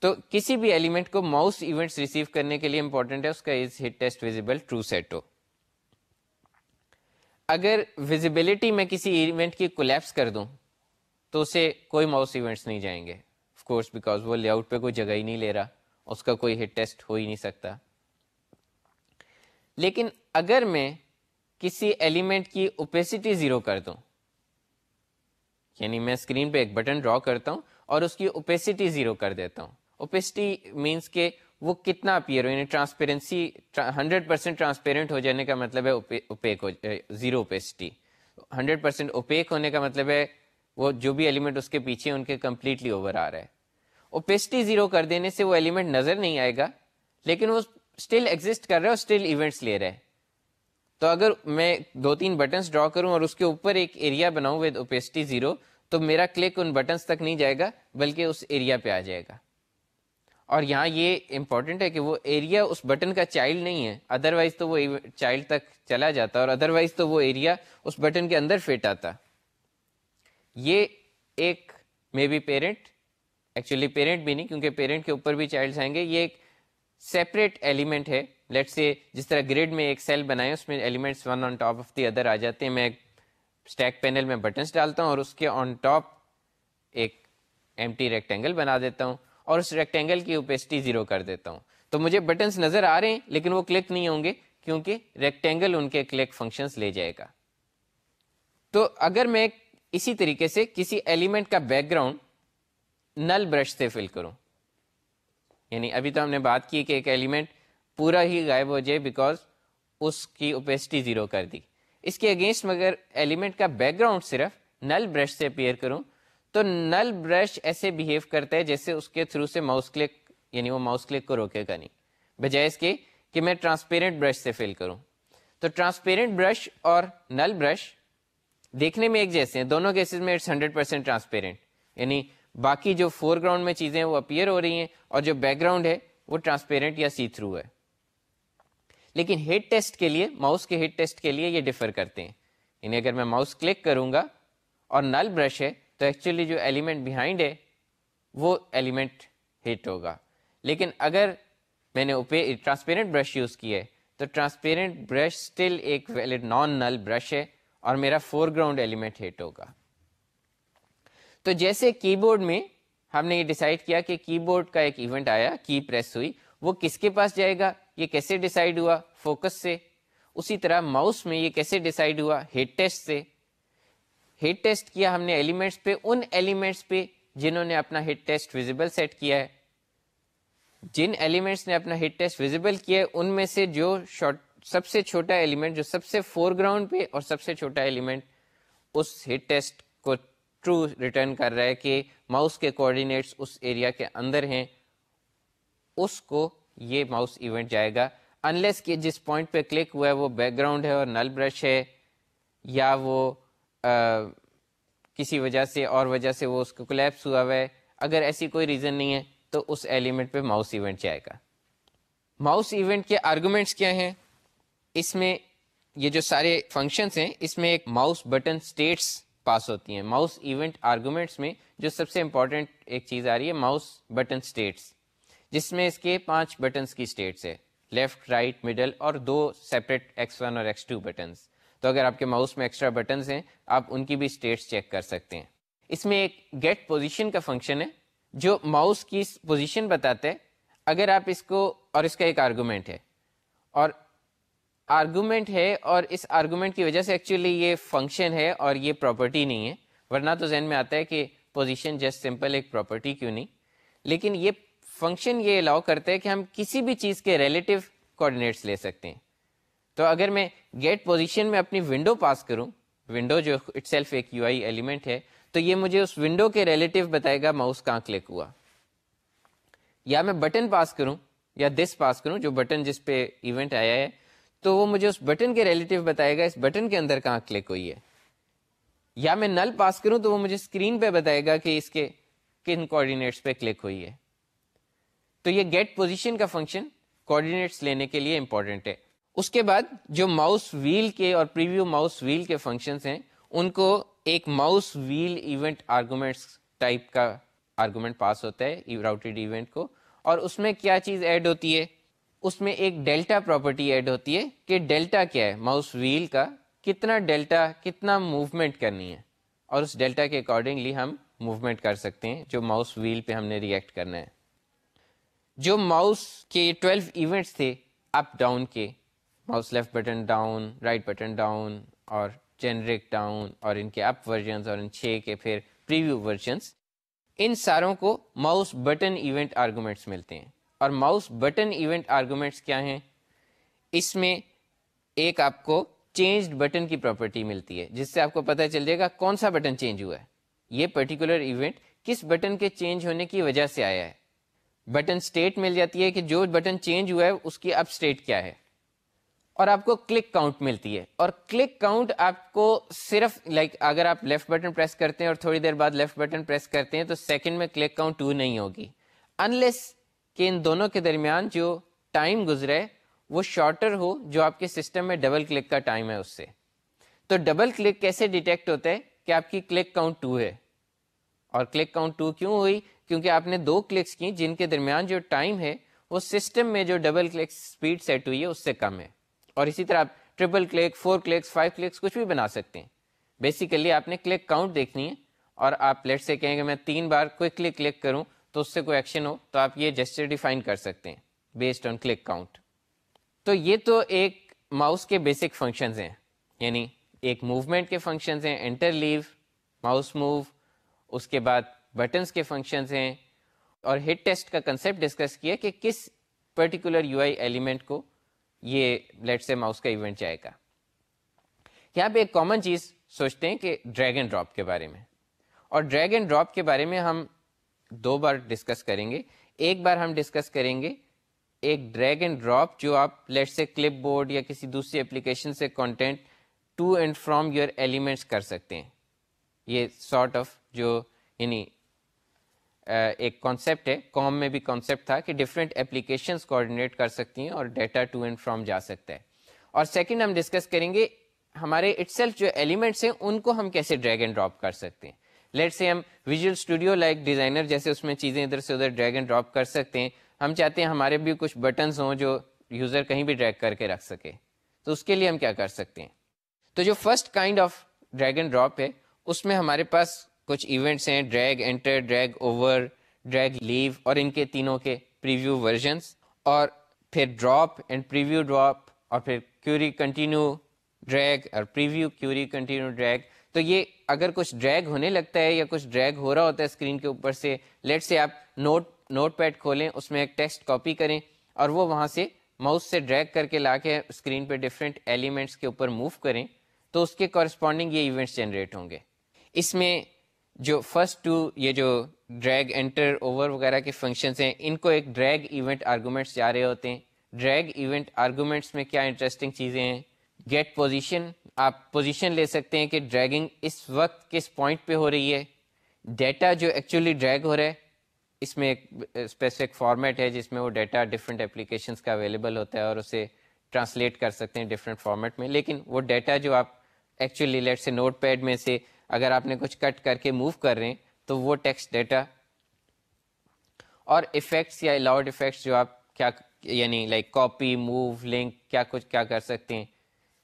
تو کسی بھی ایلیمنٹ کو ماؤس ایونٹس ریسیو کرنے کے لیے امپورٹنٹ ہے اس کا is hit test visible true set ہو. اگر ویزیبلٹی میں کسی ایونٹ کی کولیپس کر دوں تو اسے کوئی ماؤس ایونٹس نہیں جائیں گے آف کورس، بیکاز وہ لے آؤٹ پہ کوئی جگہ ہی نہیں لے رہا، اس کا کوئی ہٹ ٹیسٹ ہو ہی نہیں سکتا. لیکن اگر میں کسی ایلیمنٹ کی اوپیسٹی زیرو کر دوں، یعنی میں اسکرین پہ ایک بٹن ڈرا کرتا ہوں اور اس کی اوپیسٹی زیرو کر دیتا ہوں. اوپیسٹی مینس کہ وہ کتنا اپیئر ہو، یعنی ٹرانسپیرنسی 100% ٹرانسپیرنٹ ہو جانے کا مطلب ہے اوپیک ہو، زیرو اوپیسٹی. 100% اوپیک ہونے کا مطلب ہے وہ جو بھی ایلیمنٹ اس کے پیچھے ان کے کمپلیٹلی اوور آ رہا ہے. اوپیسٹی زیرو کر دینے سے وہ ایلیمنٹ نظر نہیں آئے گا لیکن وہ اسٹل ایگزسٹ کر رہا ہے اور اسٹل ایونٹس لے رہا ہے. تو اگر میں 2-3 بٹنس ڈرا کروں اور اس کے اوپر ایک ایریا بناؤں ود اوپیسٹی زیرو تو میرا کلک ان بٹنس تک نہیں جائے گا بلکہ اس ایریا پہ آ جائے گا. اور یہاں یہ امپورٹنٹ ہے کہ وہ ایریا اس بٹن کا چائلڈ نہیں ہے، ادروائز تو وہ چائلڈ تک چلا جاتا اور ادروائز تو وہ ایریا اس بٹن کے اندر فٹ آتا. یہ ایک may be parent, actually parent بھی نہیں کیونکہ پیرنٹ کے اوپر بھی چائلڈس آئیں گے، یہ ایک سیپریٹ ایلیمنٹ ہے. لیٹس سے جس طرح گریڈ میں ایک سیل بنائے اس میں elements one on top of the other آ جاتے ہیں. میں ایک اسٹیک پینل میں بٹنس ڈالتا ہوں اور اس کے آن ٹاپ ایک ایمٹی ریکٹینگل بنا دیتا ہوں اور اس ریکٹینگل کی اوپیسٹی زیرو کر دیتا ہوں. تو مجھے بٹنس نظر آ رہے ہیں لیکن وہ کلک نہیں ہوں گے کیونکہ ریکٹینگل ان کے کلک فنکشنز لے جائے گا. تو اگر میں اسی طریقے سے کسی ایلیمنٹ کا بیک گراؤنڈ نل برش سے فل کروں، یعنی ابھی تو ہم نے بات کی کہ ایک ایلیمنٹ پورا ہی غائب ہو جائے بیکاز اس کی اوپیسٹی زیرو کر دی. اس کے اگینسٹ مگر ایلیمنٹ کا بیک گراؤنڈ صرف نل برش سے اپیئر کروں تو نل برش ایسے بیہیو کرتا ہے جیسے اس کے تھرو سے ماؤس کلک، یعنی وہ ماؤس کلک کو روکے گا نہیں، بجائے اس کے کہ میں ٹرانسپیرنٹ برش سے فل کروں. تو ٹرانسپیرنٹ برش اور نل برش دیکھنے میں ایک جیسے ہیں، دونوں کیسز میں اٹس 100% ٹرانسپیرنٹ، یعنی باقی جو فور گراؤنڈ میں چیزیں وہ اپیئر ہو رہی ہیں اور جو بیک گراؤنڈ ہے وہ ٹرانسپیرنٹ یا سی تھرو ہے. لیکن ہٹ ٹیسٹ کے لیے، ماؤس کے ہٹ ٹیسٹ کے لیے یہ ڈفر کرتے ہیں. یعنی اگر میں ماؤس کلک کروں گا اور نل برش ہے تو ایکچولی جو ایلیمنٹ بیہائنڈ ہے وہ ایلیمنٹ ہٹ ہوگا. لیکن اگر میں نے ٹرانسپیرنٹ برش یوز کیا ہے تو ٹرانسپیرنٹ برش اسٹل ایک ویلڈ نان نل برش ہے اور میرا فور گراؤنڈ ایلیمنٹ ہٹ ہوگا. تو جیسے کی بورڈ میں ہم نے یہ ڈیسائیڈ کیا کہ کی بورڈ کا ایک ایونٹ آیا، کی پریس ہوئی، وہ کس کے پاس جائے گا، یہ کیسے ڈیسائیڈ ہوا، فوکس سے. اسی طرح ماؤس میں یہ کیسے ڈیسائیڈ ہوا، ہٹ ٹیسٹ سے. ہٹ ٹیسٹ کیا ہم نے ایلیمنٹس پہ، ان ایلیمنٹس پہ جنہوں نے اپنا ہٹ ٹیسٹ ویزیبل سیٹ کیا ہے. جن ایلیمنٹس نے اپنا ہٹ ٹیسٹ ویزیبل کیا ہے ان میں سے جو سب سے چھوٹا ایلیمنٹ، جو سب سے فور گراؤنڈ پہ اور سب سے چھوٹا ایلیمنٹ اس ہٹ ٹیسٹ کو ٹرو ریٹرن کر رہا ہے کہ ماؤس کے کوآرڈینیٹس اس ایریا کے اندر ہیں، اس کو یہ ماؤس ایونٹ جائے گا. انلیس کہ جس پوائنٹ پہ کلک ہوا ہے وہ بیک گراؤنڈ ہے اور نل برش ہے، یا وہ کسی وجہ سے اور وجہ سے وہ اس کو کولیپس ہوا ہے. اگر ایسی کوئی ریزن نہیں ہے تو اس ایلیمنٹ پہ ماؤس ایونٹ جائے گا. ماؤس ایونٹ کے آرگومنٹس کیا ہیں؟ اس میں یہ جو سارے فنکشنس ہیں اس میں ایک ماؤس بٹن اسٹیٹس پاس ہوتی ہیں. ماؤس ایونٹ آرگومنٹس میں جو سب سے امپورٹنٹ ایک چیز آ رہی ہے ماؤس بٹن اسٹیٹس، جس میں اس کے 5 بٹنس کی اسٹیٹس ہے، لیفٹ، رائٹ، مڈل اور 2 سیپریٹ X1 اور X2 بٹنس. تو اگر آپ کے ماؤس میں ایکسٹرا بٹنس ہیں آپ ان کی بھی اسٹیٹس چیک کر سکتے ہیں. اس میں ایک گیٹ پوزیشن کا فنکشن ہے جو ماؤس کی پوزیشن بتاتا ہے. اگر آپ اس کو، اور اس کا ایک آرگومنٹ ہے، اور آرگومنٹ ہے اور اس آرگومنٹ کی وجہ سے ایکچولی یہ فنکشن ہے اور یہ پراپرٹی نہیں ہے، ورنہ تو ذہن میں آتا ہے کہ پوزیشن جسٹ سمپل ایک پراپرٹی کیوں نہیں. لیکن یہ فنکشن یہ الاؤ کرتا ہے کہ ہم کسی بھی چیز کے ریلیٹیو کوآرڈینیٹس لے سکتے ہیں. تو اگر میں گیٹ پوزیشن میں اپنی ونڈو پاس کروں، ونڈو جو اٹ سیلف ایک یو آئی ایلیمنٹ ہے، تو یہ مجھے اس ونڈو کے ریلیٹیو بتائے گا ماؤس کہاں کلک ہوا. یا میں بٹن پاس کروں یا دس پاس کروں، جو بٹن جس پہ ایونٹ آیا ہے، تو وہ مجھے اس بٹن کے ریلیٹیو بتائے گا اس بٹن کے اندر کہاں کلک ہوئی ہے. یا میں نل پاس کروں تو وہ مجھے اسکرین پہ بتائے گا کہ اس کے کن کوآرڈینیٹس پہ کلک ہوئی ہے. تو یہ گیٹ پوزیشن کا فنکشن کوآرڈینیٹس لینے کے لیے امپورٹنٹ ہے. اس کے بعد جو ماؤس ویل کے اور پریویو ماؤس ویل کے فنکشنز ہیں ان کو ایک mouse wheel event arguments type کا آرگومنٹ پاس ہوتا ہے راؤٹیڈ ایونٹ کو, اور اس میں کیا چیز ایڈ ہوتی ہے, اس میں ایک ڈیلٹا پراپرٹی ایڈ ہوتی ہے کہ ڈیلٹا کیا ہے ماؤس ویل کا, کتنا ڈیلٹا کتنا موومنٹ کرنی ہے, اور اس ڈیلٹا کے اکارڈنگلی ہم موومنٹ کر سکتے ہیں جو ماؤس ویل پہ ہم نے ریئیکٹ کرنا ہے. جو ماؤس کے 12 ایونٹس تھے اپ ڈاؤن کے, mouse left button down, right button down اور جنرک ڈاؤن, اور ان کے اپ ورژنس اور ان 6 کے پھر پریویو ورژنس, ان ساروں کو ماؤس بٹن ایونٹ آرگومنٹس ملتے ہیں. اور ماؤس بٹن ایونٹ آرگومنٹس کیا ہیں, اس میں ایک آپ کو چینجڈ بٹن کی پراپرٹی ملتی ہے جس سے آپ کو پتہ چل جائے گا کون سا بٹن چینج ہوا ہے, یہ پرٹیکولر ایونٹ کس بٹن کے چینج ہونے کی وجہ سے آیا ہے. بٹن سٹیٹ مل جاتی ہے کہ جو بٹن چینج ہوا ہے اس کی اب سٹیٹ کیا ہے, اور آپ کو کلک کاؤنٹ ملتی ہے. اور کلک کاؤنٹ آپ کو صرف اگر آپ لیفٹ بٹن پریس کرتے ہیں اور تھوڑی دیر بعد لیفٹ بٹن پریس کرتے ہیں تو سیکنڈ میں کلک کاؤنٹ 2 نہیں ہوگی, انلیس کہ ان دونوں کے درمیان جو ٹائم گزرے وہ شارٹر ہو جو آپ کے سسٹم میں ڈبل کلک کا ٹائم ہے اس سے. تو ڈبل کلک کیسے ڈیٹیکٹ ہوتا ہے کہ آپ کی کلک کاؤنٹ 2 ہے, اور کلک کاؤنٹ 2 کیوں ہوئی, کیونکہ آپ نے 2 کلکس کی جن کے درمیان جو ٹائم ہے وہ سسٹم میں جو ڈبل کلک سپیڈ سیٹ ہوئی ہے اس سے کم ہے. اور اسی طرح آپ ٹرپل کلک, 4 کلکس, 5 کلکس کچھ بھی بنا سکتے ہیں. بیسیکلی آپ نے کلک کاؤنٹ دیکھنی ہے, اور آپ لیٹ سے کہیں کہ میں 3 بار کوئکلی کلک کروں تو اس سے کوئی ایکشن ہو تو آپ یہ جسچر ڈیفائن کر سکتے ہیں بیسڈ آن کلک کاؤنٹ. تو یہ تو ایک ماؤس کے بیسک فنکشنز ہیں, یعنی ایک موومنٹ کے فنکشنز ہیں, انٹر لیو, ماؤس موو, اس کے بعد بٹنز کے فنکشنز ہیں, اور ہٹ ٹیسٹ کا کنسیپٹ ڈسکس کیا کہ کس پرٹیکولر یو آئی ایلیمنٹ کو یہ لیٹ سے ماؤس کا ایونٹ جائے گا. یہاں پہ ایک کامن چیز سوچتے ہیں کہ ڈریگ اینڈ ڈراپ کے بارے میں, اور ڈریگ اینڈ ڈراپ کے بارے میں ہم 2 بار ڈسکس کریں گے. ایک بار ہم ڈسکس کریں گے ایک ڈریگ اینڈ ڈراپ جو آپ لیٹ سے کلپ بورڈ یا کسی دوسری اپلیکیشن سے content to and from your elements کر سکتے ہیں. یہ سارٹ آف جو یعنی ایک کانسیپٹ ہے, کام میں بھی کانسیپٹ تھا کہ ڈفرینٹ اپلیکیشنس کوآرڈینیٹ کر سکتی ہیں اور ڈیٹا ٹو اینڈ فرام جا سکتا ہے. اور سیکنڈ ہم ڈسکس کریں گے ہمارے اٹ سیلف جو ایلیمنٹس ہیں ان کو ہم کیسے ڈریگ اینڈ ڈراپ کر سکتے ہیں. لیٹ سے ہم ویژول اسٹوڈیو لائک ڈیزائنر جیسے اس میں چیزیں ادھر سے ادھر ڈریگ اینڈ ڈراپ کر سکتے ہیں. ہم چاہتے ہیں ہمارے بھی کچھ بٹنز ہوں جو یوزر کہیں بھی ڈریگ کر کے رکھ سکے, تو اس کے لیے ہم کیا کر سکتے ہیں. تو جو first kind of drag and drop ہے اس میں ہمارے پاس کچھ ایونٹس ہیں, drag enter, drag over, drag leave, اور ان کے تینوں کے پریویو ورژنس, اور پھر ڈراپ اینڈ پریویو ڈراپ, اور پھر کیوری کنٹینیو ڈریگ اور پریویو کیوری کنٹینیو ڈریگ. تو یہ اگر کچھ ڈریگ ہونے لگتا ہے یا کچھ ڈریگ ہو رہا ہوتا ہے اسکرین کے اوپر سے, لیٹ سے آپ نوٹ پیڈ کھولیں, اس میں ایک ٹیکسٹ کاپی کریں اور وہ وہاں سے ماؤس سے ڈریگ کر کے لا کے اسکرین پہ ڈفرینٹ ایلیمنٹس کے اوپر موو کریں, تو اس کے کورسپونڈنگ یہ ایونٹس جنریٹ ہوں گے. اس میں جو فرسٹ 2 یہ جو ڈریگ انٹر اوور وغیرہ کے فنکشنز ہیں ان کو ایک ڈریگ ایونٹ آرگومنٹس جا رہے ہوتے ہیں. ڈریگ ایونٹ آرگومنٹس میں کیا انٹرسٹنگ چیزیں ہیں, گیٹ پوزیشن, آپ پوزیشن لے سکتے ہیں کہ ڈریگنگ اس وقت کس پوائنٹ پہ ہو رہی ہے. ڈیٹا جو ایکچولی ڈریگ ہو رہا ہے اس میں ایک اسپیسیفک فارمیٹ ہے جس میں وہ ڈیٹا ڈفرینٹ اپلیکیشنس کا اویلیبل ہوتا ہے اور اسے ٹرانسلیٹ کر سکتے ہیں ڈفرینٹ فارمیٹ میں. لیکن وہ ڈیٹا جو آپ ایکچولی لیٹ سے نوٹ پیڈ میں سے اگر آپ نے کچھ کٹ کر کے موو کر رہے ہیں تو وہ ٹیکسٹ ڈیٹا, اور ایفیکٹس یا الاؤڈ ایفیکٹس جو آپ کیا یعنی لائک کاپی, موو, لنک, کیا کر سکتے ہیں,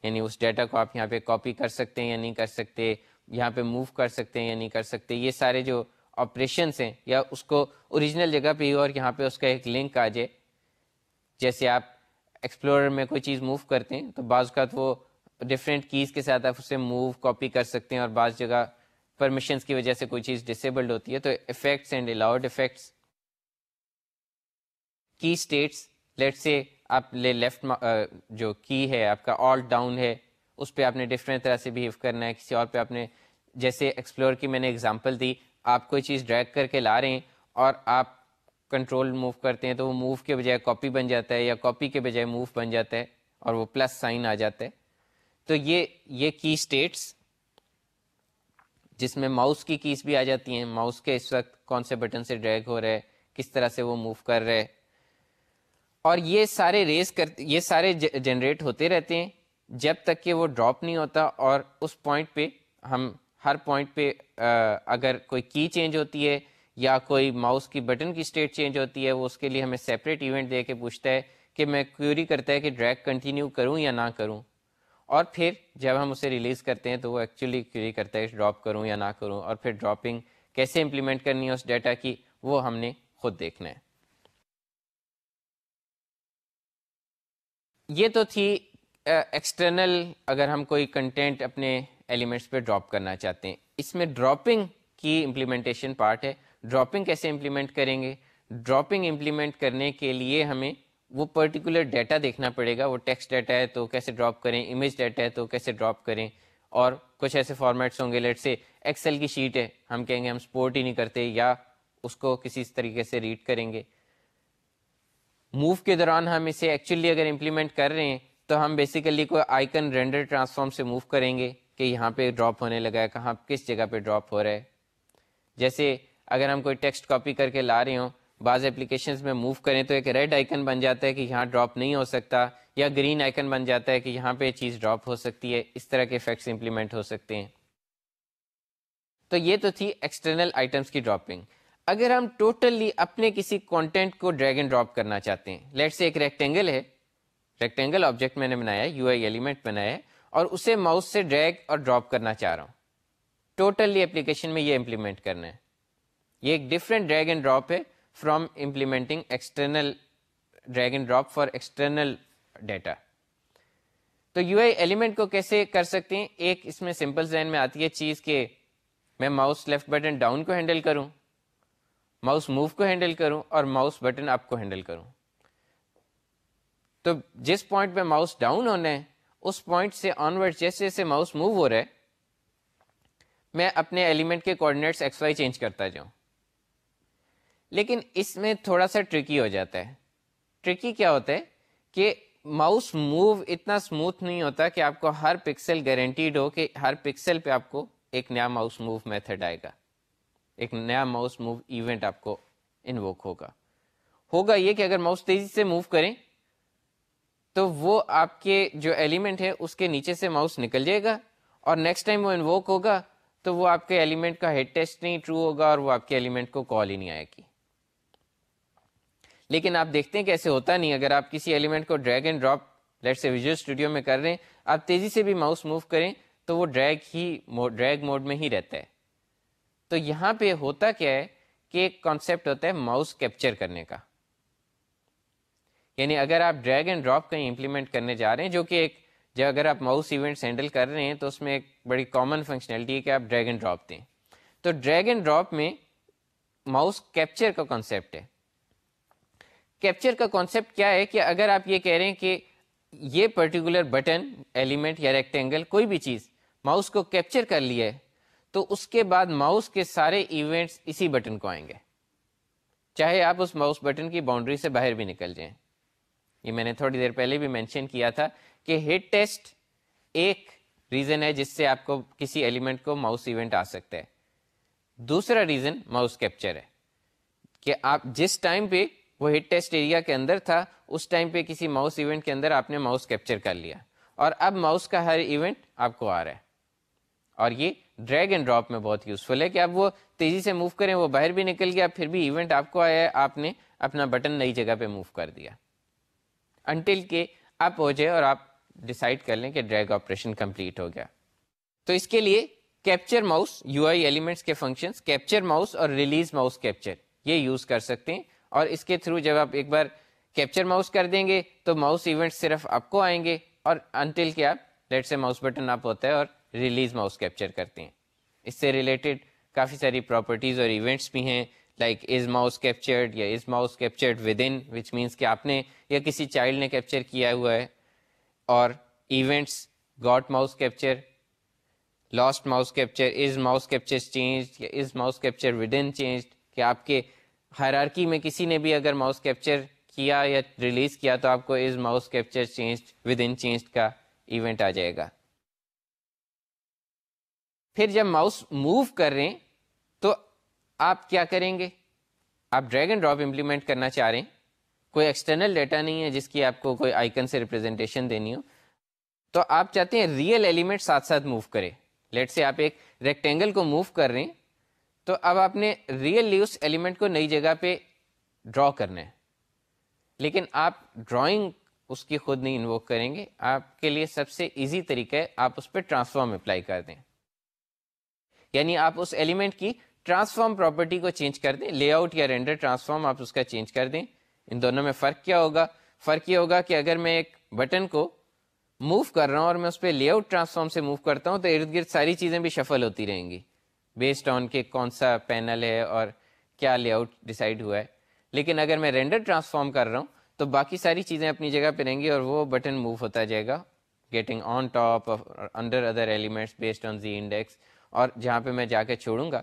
یعنی اس ڈیٹا کو آپ یہاں پہ کاپی کر سکتے ہیں یا نہیں کر سکتے, یہاں پہ موو کر سکتے ہیں یا نہیں کر سکتے. یہ سارے جو آپریشنس ہیں, یا اس کو اوریجنل جگہ پہ ہی اور یہاں پہ اس کا ایک لنک آ جائے. جیسے آپ ایکسپلورر میں کوئی چیز موو کرتے ہیں تو بعض اوقات وہ ڈفرینٹ کیز کے ساتھ آپ اسے موو کاپی کر سکتے ہیں, اور بعض جگہ پرمیشنس کی وجہ سے کوئی چیز ڈسیبلڈ ہوتی ہے. تو ایفیکٹس اینڈ الاؤڈ ایفیکٹس, کی اسٹیٹس, لیٹ سے آپ لیفٹ جو کی ہے آپ کا آلٹ ڈاؤن ہے اس پہ آپ نے ڈفرینٹ طرح سے بیہیو کرنا ہے, کسی اور پہ آپ نے جیسے ایکسپلور کی میں نے اگزامپل دی, آپ کوئی چیز ڈریگ کر کے لا رہے ہیں اور آپ کنٹرول موو کرتے ہیں تو وہ موو کے بجائے کاپی بن جاتا ہے, یا کاپی کے بجائے موو بن جاتا ہے اور وہ پلس سائن آ جاتا ہے. تو یہ کی اسٹیٹس جس میں ماؤس کی کیز بھی آ جاتی ہیں, ماؤس کے اس وقت کون سے بٹن سے ڈریگ ہو رہا ہے, کس طرح سے وہ موو کر رہا ہے, اور یہ سارے جنریٹ ہوتے رہتے ہیں جب تک کہ وہ ڈراپ نہیں ہوتا. اور اس پوائنٹ پہ ہم ہر پوائنٹ پہ اگر کوئی کی چینج ہوتی ہے یا کوئی ماؤس کی بٹن کی اسٹیٹ چینج ہوتی ہے, وہ اس کے لیے ہمیں سیپریٹ ایونٹ دے کے پوچھتا ہے کہ میں کوئری کرتا ہے کہ ڈریگ کنٹینیو کروں یا نہ کروں. اور پھر جب ہم اسے ریلیز کرتے ہیں تو وہ ایکچولی کوئری کرتا ہے ڈراپ کروں یا نہ کروں, اور پھر ڈراپنگ کیسے امپلیمنٹ کرنی ہے اس ڈیٹا کی وہ ہم نے خود دیکھنا ہے. یہ تو تھی ایکسٹرنل, اگر ہم کوئی کنٹینٹ اپنے ایلیمنٹس پہ ڈراپ کرنا چاہتے ہیں. اس میں ڈراپنگ کی امپلیمنٹیشن پارٹ ہے. ڈراپنگ کیسے امپلیمنٹ کریں گے؟ ڈراپنگ امپلیمنٹ کرنے کے لیے ہمیں وہ پرٹیکولر ڈیٹا دیکھنا پڑے گا. وہ ٹیکسٹ ڈیٹا ہے تو کیسے ڈراپ کریں, امیج ڈیٹا ہے تو کیسے ڈراپ کریں, اور کچھ ایسے فارمیٹس ہوں گے, لیٹ سے ایکسل کی شیٹ ہے, ہم کہیں گے ہم سپورٹ ہی نہیں کرتے یا اس کو کسی طریقے سے ریڈ کریں گے. موو کے دوران ہم اسے ایکچولی اگر امپلیمنٹ کر رہے ہیں تو ہم بیسیکلی کوئی آئیکن رینڈر ٹرانسفارم سے موو کریں گے کہ یہاں پہ ڈراپ ہونے لگا ہے, کہاں کس جگہ پہ ڈراپ ہو رہا ہے. جیسے اگر ہم کوئی ٹیکسٹ کاپی کر کے لا رہے ہوں, بعض اپلیکیشنز میں موو کریں تو ایک ریڈ آئیکن بن جاتا ہے کہ یہاں ڈراپ نہیں ہو سکتا, یا گرین آئیکن بن جاتا ہے کہ یہاں پہ چیز ڈراپ ہو سکتی ہے. اس طرح کے ایفیکٹس امپلیمنٹ ہو سکتے ہیں. تو یہ تو تھی ایکسٹرنل آئٹمس کی ڈراپنگ. اگر ہم ٹوٹلی اپنے کسی کانٹینٹ کو ڈریگ اینڈ ڈراپ کرنا چاہتے ہیں, لیٹ سے ایک ریکٹینگل ہے, ریکٹینگل آبجیکٹ میں نے بنایا ہے, یو آئی ایلیمنٹ بنایا ہے, اور اسے ماؤس سے ڈریگ اور ڈراپ کرنا چاہ رہا ہوں. ٹوٹلی اپلیکیشن میں یہ امپلیمنٹ کرنا ہے. یہ ایک ڈفرینٹ ڈریگ اینڈ ڈراپ ہے from implementing external drag and drop for external data. تو یو آئی ایلیمنٹ کو کیسے کر سکتے ہیں؟ ایک اس میں سمپل ذہن میں آتی ہے چیز کہ میں ماؤس لیفٹ بٹن ڈاؤن کو ہینڈل کروں, ماؤس موو کو ہینڈل کروں, اور ماؤس بٹن اپ کو ہینڈل کروں. تو جس پوائنٹ پہ ماؤس ڈاؤن ہونا ہے اس پوائنٹ سے آنورڈ جیسے جیسے ماؤس موو ہو رہا ہے میں اپنے ایلیمنٹ کے کوآرڈینیٹس ایکس وائی چینج کرتا جاؤں. لیکن اس میں تھوڑا سا ٹرکی ہو جاتا ہے. ٹرکی کیا ہوتا ہے کہ ماؤس موو اتنا اسموتھ نہیں ہوتا کہ آپ کو ہر پکسل گارنٹیڈ ہو کہ ہر پکسل پہ آپ کو ایک نیا ماؤس موو میتھڈ آئے گا, ایک نیا ماؤس موو ایونٹ آپ کو انووک ہوگا یہ کہ اگر ماؤس تیزی سے موو کریں تو وہ آپ کے جو ایلیمنٹ ہے اس کے نیچے سے ماؤس نکل جائے گا, اور نیکسٹ ٹائم وہ انووک ہوگا تو وہ آپ کے ایلیمنٹ کا ہیڈ ٹیسٹ نہیں ٹرو ہوگا اور وہ آپ کے ایلیمنٹ کو کال ہی نہیں آئے گی. لیکن آپ دیکھتے ہیں کہ ایسے ہوتا نہیں. اگر آپ کسی ایلیمنٹ کو ڈریگ اینڈ ڈراپ لیٹ سے ویژول اسٹوڈیو میں کر رہے ہیں, آپ تیزی سے بھی ماؤس موو کریں تو وہ ڈریگ موڈ میں ہی رہتا ہے. تو یہاں پہ ہوتا کیا ہے کہ ایک کانسیپٹ ہوتا ہے ماؤس کیپچر کرنے کا. یعنی اگر آپ ڈریگ اینڈ ڈراپ کہیں امپلیمنٹ کرنے جا رہے ہیں, جو کہ ایک جب اگر آپ ماؤس ایونٹس ہینڈل کر رہے ہیں تو اس میں ایک بڑی کامن فنکشنلٹی ہے کہ آپ ڈریگ اینڈ ڈراپ دیں. تو ڈریگ اینڈ ڈراپ میں ماؤس کیپچر کا کانسیپٹ ہے. کیپچر کا کانسیپٹ کیا ہے کہ اگر آپ یہ کہہ رہے ہیں کہ یہ پرٹیکولر بٹن ایلیمنٹ یا ریکٹینگل کوئی بھی چیز ماؤس کو کیپچر کر لیا ہے تو اس کے بعد ماؤس کے سارے ایونٹس اسی بٹن کو آئیں گے, چاہے آپ اس ماؤس بٹن کی باؤنڈری سے باہر بھی نکل جائیں. یہ میں نے تھوڑی دیر پہلے بھی مینشن کیا تھا کہ ہٹ ٹیسٹ ایک ریزن ہے جس سے آپ کو کسی ایلیمنٹ کو ماؤس ایونٹ آ سکتا ہے. دوسرا ریزن ماؤس کیپچر ہے کہ آپ جس ٹائم پہ وہ ہٹ ٹیسٹ ایریا کے اندر تھا اس ٹائم پہ کسی ماؤس ایونٹ کے اندر آپ نے ماؤس کیپچر کر لیا, اور اب ماؤس کا ہر ایونٹ آپ کو آ رہا ہے. اور یہ ڈریگ اینڈ ڈراپ میں بہت یوزفل ہے کہ آپ وہ تیزی سے موو کریں, وہ باہر بھی نکل گیا, پھر بھی ایونٹ آپ کو آیا ہے, آپ نے اپنا بٹن نئی جگہ پہ موو کر دیا, انٹل کہ اپ ہو جائے اور آپ ڈیسائیڈ کر لیں کہ ڈریگ آپریشن کمپلیٹ ہو گیا. تو اس کے لیے capture mouse you I elements کے فنکشنز کیپچر ماؤس اور ریلیز ماؤس کیپچر یہ یوز کر سکتے ہیں, اور اس کے تھرو جب آپ ایک بار کیپچر ماؤس کر دیں گے تو ماؤس ایونٹ صرف آپ کو آئیں گے, اور انٹل کہ آپ لیٹ سے ماؤس بٹن اپ ہوتا ہے اور ریلیز ماؤس کیپچر کرتے ہیں. اس سے ریلیٹڈ کافی ساری پراپرٹیز اور ایونٹس بھی ہیں, لائک از ماؤس کیپچرڈ یا is mouse captured within, which means کہ آپ نے یا کسی چائلڈ نے کیپچر کیا ہوا ہے, اور events got mouse capture, lost mouse capture, is mouse capture changed یا از ماؤس کیپچر ود ان چینجڈ, کہ آپ کے ہائرارکی میں کسی نے بھی اگر ماؤس کیپچر کیا یا ریلیز کیا تو آپ کو is mouse capture changed within ان چینجڈ کا ایونٹ آ جائے گا. پھر جب ماؤس موو کر رہے ہیں تو آپ کیا کریں گے؟ آپ ڈریگ اینڈ ڈراپ امپلیمنٹ کرنا چاہ رہے ہیں, کوئی ایکسٹرنل ڈیٹا نہیں ہے جس کی آپ کو کوئی آئیکن سے ریپرزنٹیشن دینی ہو. تو آپ چاہتے ہیں ریئل ایلیمنٹ ساتھ ساتھ موو کرے. لیٹ سے آپ ایک ریکٹینگل کو موو کر رہے ہیں تو اب آپ نے ریئلی اس ایلیمنٹ کو نئی جگہ پہ ڈرا کرنا ہے, لیکن آپ ڈرائنگ اس کی خود نہیں انووک کریں گے. آپ کے لیے سب سے ایزی طریقہ ہے آپ اس پہ ٹرانسفارم اپلائی کر دیں, یعنی آپ اس ایلیمنٹ کی ٹرانسفارم پراپرٹی کو چینج کر دیں. لے آؤٹ یا رینڈر ٹرانسفارم آپ اس کا چینج کر دیں. ان دونوں میں فرق کیا ہوگا؟ فرق یہ ہوگا کہ اگر میں ایک بٹن کو موو کر رہا ہوں اور میں اس پہ لے آؤٹ ٹرانسفارم سے موو کرتا ہوں تو ارد گرد ساری چیزیں بھی شفل ہوتی رہیں گی بیسڈ آن کہ کون سا پینل ہے اور کیا لے آؤٹ ڈیسائیڈ ہوا ہے. لیکن اگر میں رینڈر ٹرانسفارم کر رہا ہوں تو باقی ساری چیزیں اپنی جگہ پہ رہیں گی اور وہ بٹن موو ہوتا جائے گا getting on top under other elements based on Z index. اور جہاں پہ میں جا کے چھوڑوں گا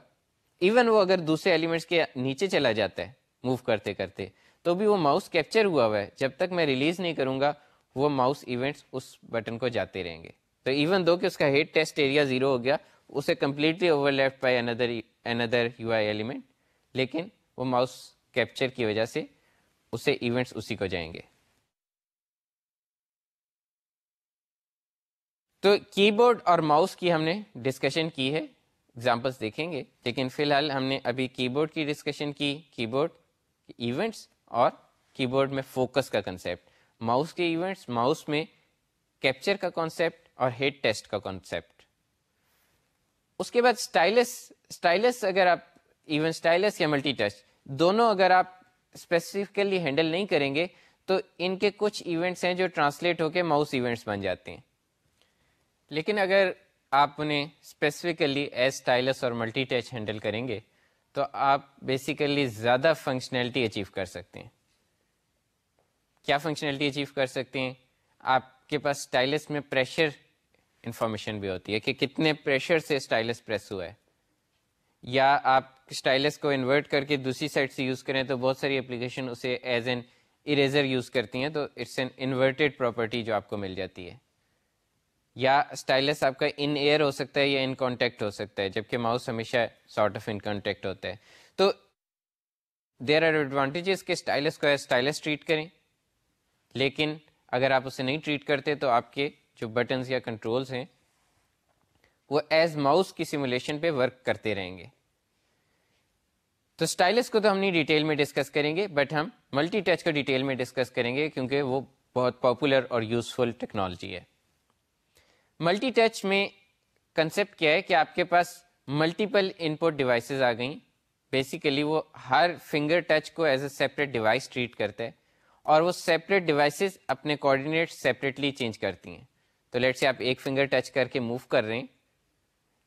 ایون وہ اگر دوسرے ایلیمنٹس کے نیچے چلا جاتا ہے موو کرتے کرتے تو بھی وہ ماؤس کیپچر ہوا ہوا ہے. جب تک میں ریلیز نہیں کروں گا وہ ماؤس ایونٹس اس بٹن کو جاتے رہیں گے. تو ایون دو کہ اس کا ہیڈ ٹیسٹ ایریا 0 ہو گیا, اسے completely over left by another you I element, لیکن وہ ماؤس کیپچر کی وجہ سے اسے ایونٹس اسی کو جائیں گے. تو کی بورڈ اور ماؤس کی ہم نے ڈسکشن کی ہے, ایگزامپلس دیکھیں گے, لیکن فی الحال ہم نے ابھی کی بورڈ کی ڈسکشن کی, کی بورڈ ایونٹس اور کی بورڈ میں فوکس کا کنسیپٹ, ماؤس کے ایونٹس, ماؤس میں کیپچر کا کانسیپٹ اور ہیڈ ٹیسٹ کا کانسیپٹ. اس کے بعد اسٹائلس اگر آپ ایون اسٹائلس یا ملٹی ٹچ دونوں اگر آپ اسپیسیفکلی ہینڈل نہیں کریں گے تو ان کے کچھ ایونٹس ہیں جو ٹرانسلیٹ ہو کے ماؤس ایونٹس بن جاتے ہیں. لیکن اگر آپ انہیں اسپیسیفکلی ایز اسٹائلس اور ملٹی ٹچ ہینڈل کریں گے تو آپ بیسیکلی زیادہ فنکشنلٹی اچیو کر سکتے ہیں. کیا فنکشنلٹی اچیو کر سکتے ہیں؟ آپ کے پاس اسٹائلس میں پریشر انفارمیشن بھی ہوتی ہے کہ کتنے پریشر سے اسٹائلس پریس ہوا ہے, یا آپ اسٹائلس کو انورٹ کر کے دوسری سائڈ سے یوز کریں تو بہت ساری اپلیکیشن اسے ایز این اریزر یوز کرتی ہیں, تو اٹس این انورٹیڈ پراپرٹی جو آپ کو مل جاتی ہے. یا اسٹائلس آپ کا ان ایئر ہو سکتا ہے یا ان کانٹیکٹ ہو سکتا ہے, جبکہ ماؤس ہمیشہ سارٹ آف ان کانٹیکٹ ہوتا ہے. تو دیر آر ایڈوانٹیجز کہ اسٹائلس کو ایز اسٹائلس ٹریٹ کریں, لیکن اگر آپ اسے نہیں ٹریٹ کرتے تو آپ کے جو بٹنز یا کنٹرولز ہیں وہ ایز ماؤس کی سیمولیشن پہ ورک کرتے رہیں گے. تو اسٹائلس کو تو ہم نہیں ڈیٹیل میں ڈسکس کریں گے, بٹ ہم ملٹی ٹچ کو ڈیٹیل میں ڈسکس کریں گے کیونکہ وہ بہت پاپولر اور یوزفل ٹیکنالوجی ہے. ملٹی ٹچ میں کنسیپٹ کیا ہے کہ آپ کے پاس ملٹیپل ان پٹ ڈیوائسیز آ گئیں. بیسیکلی وہ ہر فنگر ٹچ کو as a separate device treat کرتا ہے اور وہ سیپریٹ ڈیوائسیز اپنے کوآرڈینیٹ سیپریٹلی چینج کرتی ہیں. تو لیٹ سے آپ ایک فنگر ٹچ کر کے موو کر رہے ہیں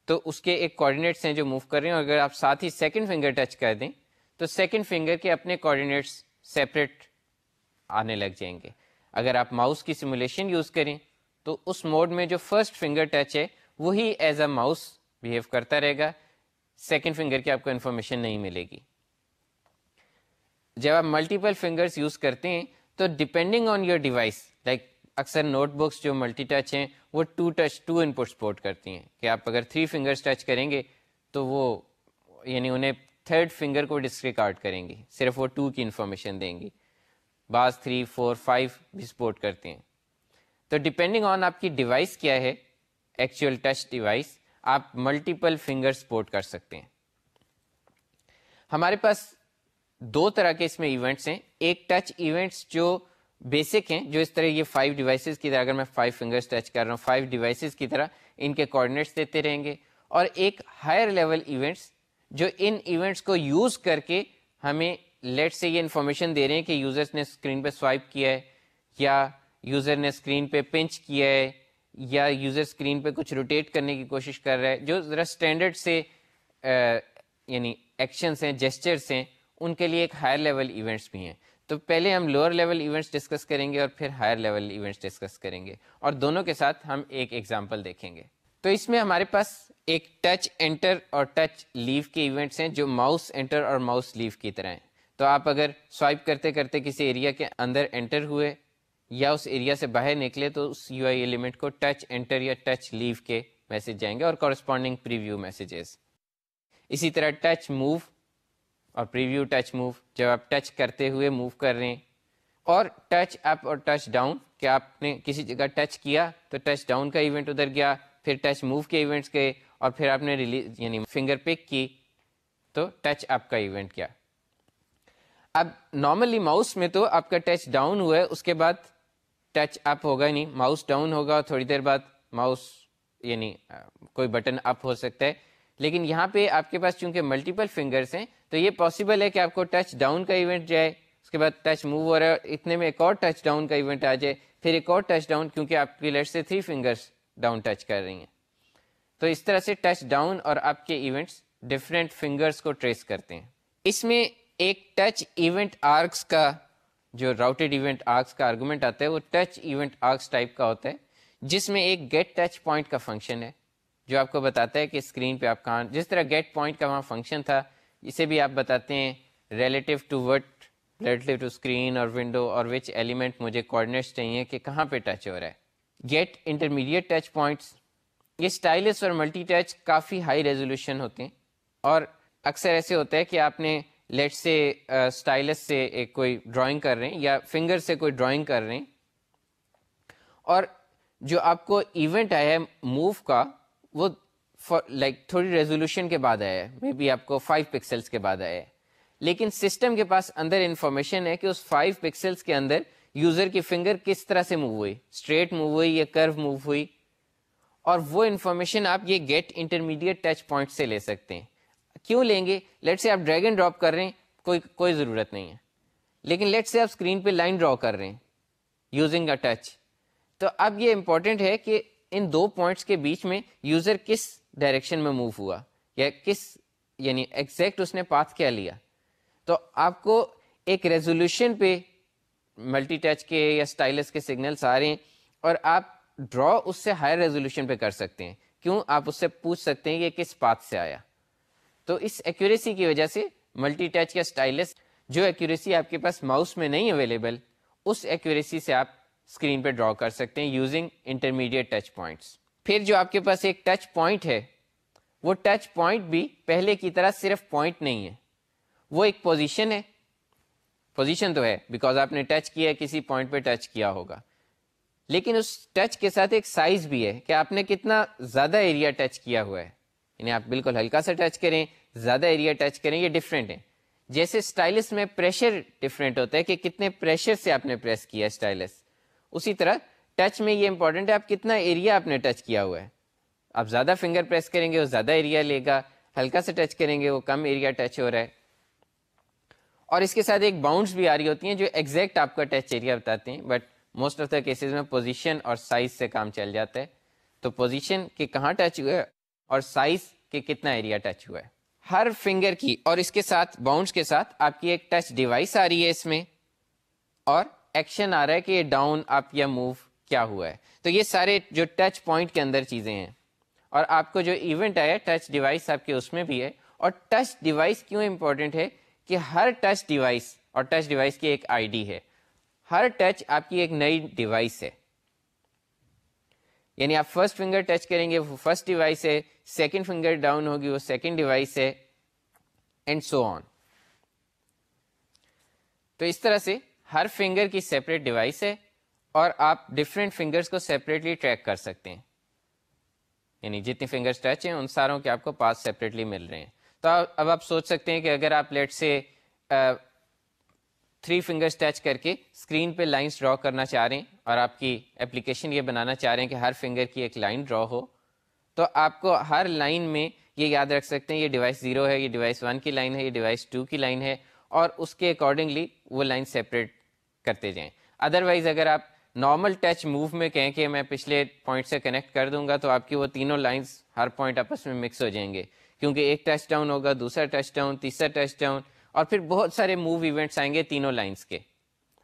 تو اس کے ایک کوآرڈینیٹس ہیں جو موو کر رہے ہیں, اور اگر آپ ساتھ ہی سیکنڈ فنگر ٹچ کر دیں تو سیکنڈ فنگر کے اپنے کوآرڈینیٹس سیپریٹ آنے لگ جائیں گے. اگر آپ ماؤس کی سیمولیشن یوز کریں تو اس موڈ میں جو فرسٹ فنگر ٹچ ہے وہی ایز اے ماؤس بیہیو کرتا رہے گا, سیکنڈ فنگر کی آپ کو انفارمیشن نہیں ملے گی. جب آپ ملٹیپل فنگرز یوز کرتے ہیں تو depending on your device, like اکثر نوٹ بکس جو ملٹی ٹچ ہیں وہ ٹو ان پٹ سپورٹ کرتی ہیں کہ آپ اگر 3 فنگرز ٹچ کریں گے تو وہ یعنی انہیں تھرڈ فنگر کو ڈسریکارڈ کریں گی, صرف وہ 2 کی انفارمیشن دیں گی. بعض 3, 4, 5 بھی سپورٹ کرتے ہیں. تو ڈپینڈنگ آن آپ کی ڈیوائس کیا ہے, ایکچوئل ٹچ ڈیوائس, آپ ملٹیپل فنگر سپورٹ کر سکتے ہیں. ہمارے پاس 2 طرح کے اس میں ایونٹس ہیں. ایک ٹچ ایونٹس جو بیسک ہیں, جو اس طرح یہ 5 ڈیوائسز کی طرح, اگر میں 5 فنگرز ٹچ کر رہا ہوں 5 ڈیوائسز کی طرح ان کے کوآرڈینیٹس دیتے رہیں گے. اور ایک ہائر لیول ایونٹس جو ان ایونٹس کو یوز کر کے ہمیں لیٹ سے یہ انفارمیشن دے رہے ہیں کہ یوزرس نے اسکرین پہ سوائپ کیا ہے, یا یوزر نے اسکرین پہ پنچ کیا ہے, یا یوزر اسکرین پہ کچھ روٹیٹ کرنے کی کوشش کر رہا ہے, جو ذرا اسٹینڈرڈ سے یعنی ایکشنس ہیں, جیسچرس ہیں, ان کے لیے ایک ہائر لیول ایونٹس بھی ہیں. تو پہلے ہم لوور لیول ایونٹس ڈسکس کریں گے اور پھر ہائر لیول ایونٹس ڈسکس کریں گے, اور دونوں کے ساتھ ہم ایک ایگزامپل دیکھیں گے. تو اس میں ہمارے پاس ایک ٹچ انٹر اور ٹچ لیو کے ایونٹس ہیں جو ماؤس انٹر اور ماؤس لیو کی طرح ہیں. تو آپ اگر سوائپ کرتے کرتے کسی ایریا کے اندر انٹر ہوئے یا اس ایریا سے باہر نکلے تو اس یو آئی ایلیمنٹ کو ٹچ انٹر یا ٹچ لیو کے میسج جائیں گے اور کورسپونڈنگ پریویو میسیجز. اسی طرح ٹچ موو اور پریویو ٹچ موو, جب آپ ٹچ کرتے ہوئے موو کر رہے ہیں اور ٹچ اپ اور ٹچ ڈاؤن کہ آپ نے کسی جگہ ٹچ کیا تو ٹچ ڈاؤن کا ایونٹ ادھر گیا, پھر ٹچ موو کے ایونٹس گئے, اور پھر آپ نے ریلیز یعنی فنگر پک کی تو ٹچ اپ کا ایونٹ کیا. اب نارملی ماؤس میں تو آپ کا ٹچ ڈاؤن ہوا ہے, اس کے بعد ٹچ اپ ہوگا نہیں, ماؤس ڈاؤن ہوگا, تھوڑی دیر بعد ماؤس یعنی کوئی بٹن اپ ہو سکتا ہے. لیکن یہاں پہ آپ کے پاس چونکہ ملٹیپل فنگرس ہیں تو یہ پاسبل ہے کہ آپ کو ٹچ ڈاؤن کا ایونٹ جائے, اس کے بعد ٹچ موو ہو رہا ہے, اتنے میں ایک اور ٹچ ڈاؤن کا ایونٹ آ جائے, پھر ایک اور ٹچ ڈاؤن, کیونکہ آپ کی لیٹ سے 3 فنگرس ڈاؤن ٹچ کر رہی ہیں. تو اس طرح سے ٹچ ڈاؤن اور اپ کے ایونٹس ڈفرینٹ فنگرس کو ٹریس کرتے ہیں. اس میں ایک ٹچ ایونٹ آرکس کا جو راؤٹیڈ ایونٹ آرکس کا آرگومنٹ آتا ہے وہ ٹچ ایونٹ آرکس ٹائپ کا ہوتا ہے, جس میں ایک گیٹ ٹچ پوائنٹ کا فنکشن ہے جو آپ کو بتاتا ہے کہ اسکرین پہ آپ کہاں, جس طرح گیٹ پوائنٹ کا وہاں فنکشن تھا, اسے بھی آپ بتاتے ہیں relative to what, relative to screen اور ونڈو اور وچ ایلیمنٹ مجھے کوآرڈینیٹس چاہیے کہ کہاں پہ ٹچ ہو رہا ہے. گیٹ انٹرمیڈیٹ ٹچ پوائنٹس, یہ اسٹائلس اور ملٹی ٹچ کافی ہائی ریزولوشن ہوتے ہیں, اور اکثر ایسے ہوتا ہے کہ آپ نے لیٹ سے اسٹائلس سے ایک کوئی ڈرائنگ کر رہے ہیں یا فنگر سے کوئی ڈرائنگ کر رہے ہیں, اور جو آپ کو ایونٹ آیا ہے موو کا وہ لائک تھوڑی ریزولوشن کے بعد آیا ہے, مے بی آپ کو 5 پکسلس کے بعد آیا ہے, لیکن سسٹم کے پاس اندر انفارمیشن ہے کہ اس 5 پکسلس کے اندر یوزر کی فنگر کس طرح سے موو ہوئی, اسٹریٹ موو ہوئی یا کرو موو ہوئی, اور وہ انفارمیشن آپ یہ گیٹ انٹرمیڈیٹ ٹچ پوائنٹ سے لے سکتے ہیں. کیوں لیں گے؟ لیٹ سے آپ ڈریگ اینڈ ڈراپ کر رہے ہیں, کوئی ضرورت نہیں ہے, لیکن لیٹ سے آپ اسکرین پہ لائن ڈرا کر رہے ہیں یوزنگ اے ٹچ, تو اب یہ امپورٹنٹ ہے کہ ان 2 پوائنٹس کے بیچ میں یوزر کس ڈائریکشن میں موو ہوا یا کس یعنی ایگزیکٹ اس نے پاتھ کیا لیا. تو آپ کو ایک ریزولوشن پہ ملٹی ٹچ کے یا اسٹائلس کے سگنلس آ رہے ہیں, اور آپ ڈرا اس سے ہائر ریزولوشن پہ کر سکتے ہیں. کیوں؟ آپ اس سے پوچھ سکتے ہیں کہ کس پاتھ سے آیا. تو اس ایکوریسی کی وجہ سے ملٹی ٹچ یا اسٹائلس جو ایکوریسی آپ کے پاس ماؤس میں نہیں اویلیبل, اس ایکوریسی سے آپ اسکرین پہ ڈرا کر سکتے ہیں یوزنگ انٹرمیڈیٹ ٹچ پوائنٹس. پھر جو آپ کے پاس ایک ٹچ پوائنٹ ہے, وہ ٹچ پوائنٹ بھی پہلے کی طرح صرف پوائنٹ نہیں ہے, وہ ایک پوزیشن ہے. پوزیشن تو ہے بیکاز آپ نے ٹچ کیا, کسی پوائنٹ پہ ٹچ کیا ہوگا, لیکن اس ٹچ کے ساتھ ایک سائز بھی ہے کہ آپ نے کتنا زیادہ ایریا ٹچ کیا ہوا ہے. یعنی آپ بالکل ہلکا سا ٹچ کریں, زیادہ ایریا ٹچ کریں, یہ ڈفرینٹ ہے. جیسے اسٹائلس میں پریشر ڈفرینٹ ہوتا ہے کہ کتنے پریشر سے آپ نے پریس کیا اسٹائلس, اسی طرح ٹچ میں یہ امپورٹنٹ ہے آپ کتنا ایریا آپ نے ٹچ کیا ہوا ہے. آپ زیادہ فنگر پریس کریں گے وہ زیادہ ایریا لے گا, ہلکا سے ٹچ کریں گے وہ کم ایریا ٹچ ہو رہا ہے. اور اس کے ساتھ ایک باؤنڈس بھی آ رہی ہوتی ہیں جو ایگزیکٹ آپ کا ٹچ ایریا بتاتے ہیں, but most of the cases میں پوزیشن اور سائز سے کام چل جاتا ہے. تو پوزیشن کہ کہاں ٹچ ہوا ہے اور سائز کہ کتنا ایریا ٹچ ہوا ہے. ہر فنگر کی اور اس کے ساتھ باؤنڈس کے ساتھ آپ کی ایک ٹچ ڈیوائس آ رہی ہے اس میں, اور ایکشن آ رہا ہے کہ یہ ڈاؤن اپ یا موو کیا ہوا ہے. تو یہ سارے جو ٹچ پوائنٹ کے اندر چیزیں ہیں, اور آپ کو جو ایونٹ آیا ٹچ ڈیوائس آپ کے اس میں بھی ہے. اور ٹچ ڈیوائس کیوں امپورٹنٹ ہے کہ ہر ٹچ ڈیوائس, اور ٹچ ڈیوائس کی ایک آئی ڈی ہے, ہر ٹچ آپ کی ایک نئی ڈیوائس ہے. یعنی آپ فرسٹ فنگر ٹچ کریں گے وہ فرسٹ ڈیوائس ہے, سیکنڈ فنگر ڈاؤن ہوگی وہ سیکنڈ ڈیوائس ہے, اینڈ سو آن. تو اس طرح سے ہر فنگر کی سیپریٹ ڈیوائس ہے, اور آپ ڈفرینٹ فنگرز کو سیپریٹلی ٹریک کر سکتے ہیں. یعنی جتنی فنگرز ٹچ ہیں ان ساروں کے آپ کو پاس سیپریٹلی مل رہے ہیں. تو اب آپ سوچ سکتے ہیں کہ اگر آپ لیٹ سے 3 فنگرز ٹچ کر کے اسکرین پہ لائنس ڈرا کرنا چاہ رہے ہیں, اور آپ کی اپلیکیشن یہ بنانا چاہ رہے ہیں کہ ہر فنگر کی ایک لائن ڈرا ہو, تو آپ کو ہر لائن میں یہ یاد رکھ سکتے ہیں یہ ڈیوائس 0 ہے, یہ ڈیوائس 1 کی لائن ہے, یہ ڈیوائس 2 کی لائن ہے, اور اس کے اکارڈنگلی وہ لائن سیپریٹ کرتے جائیں. ادروائز اگر آپ نارمل ٹچ موو میں کہیں کہ میں پچھلے پوائنٹ سے کنیکٹ کر دوں گا تو آپ کی وہ تینوں لائنس ہر پوائنٹ آپس میں مکس ہو جائیں گے, کیونکہ ایک ٹچ ڈاؤن ہوگا, دوسرا ٹچ ڈاؤن, تیسرا ٹچ ڈاؤن, اور پھر بہت سارے موو ایونٹس آئیں گے تینوں لائنس کے,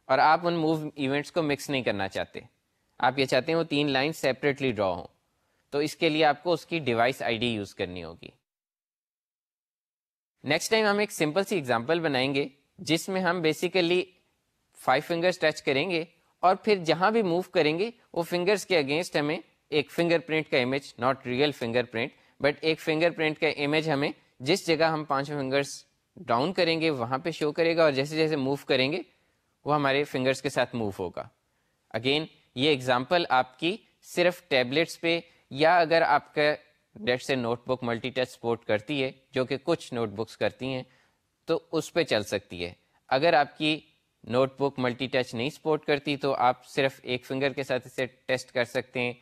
اور آپ ان موو ایونٹس کو مکس نہیں کرنا چاہتے. آپ یہ چاہتے ہیں وہ 3 لائنس سیپریٹلی ڈرا ہوں. تو اس کے لیے آپ کو اس کی ڈیوائس آئی ڈی یوز کرنی ہوگی. نیکسٹ ٹائم ہم ایک سمپل سی ایگزامپل بنائیں گے جس میں ہم بیسیکلی 5 فنگرز ٹچ کریں گے, اور پھر جہاں بھی موو کریں گے وہ فنگرز کے اگینسٹ ہمیں ایک فنگر پرنٹ کا image, not real finger print but ایک فنگر پرنٹ کا امیج ہمیں جس جگہ ہم 5 فنگرز ڈاؤن کریں گے وہاں پہ شو کرے گا, اور جیسے جیسے موو کریں گے وہ ہمارے فنگرز کے ساتھ موو ہوگا. اگین یہ ایگزامپل آپ کی صرف ٹیبلیٹس پہ یا اگر آپ کا لیٹ سے note book multi touch support کرتی ہے جو کہ کچھ نوٹ بکس کرتی ہیں تو اس پہ چل سکتی ہے. اگر آپ کی نوٹ بک ملٹی ٹچ نہیں سپورٹ کرتی تو آپ صرف ایک فنگر کے ساتھ اسے ٹیسٹ کر سکتے ہیں.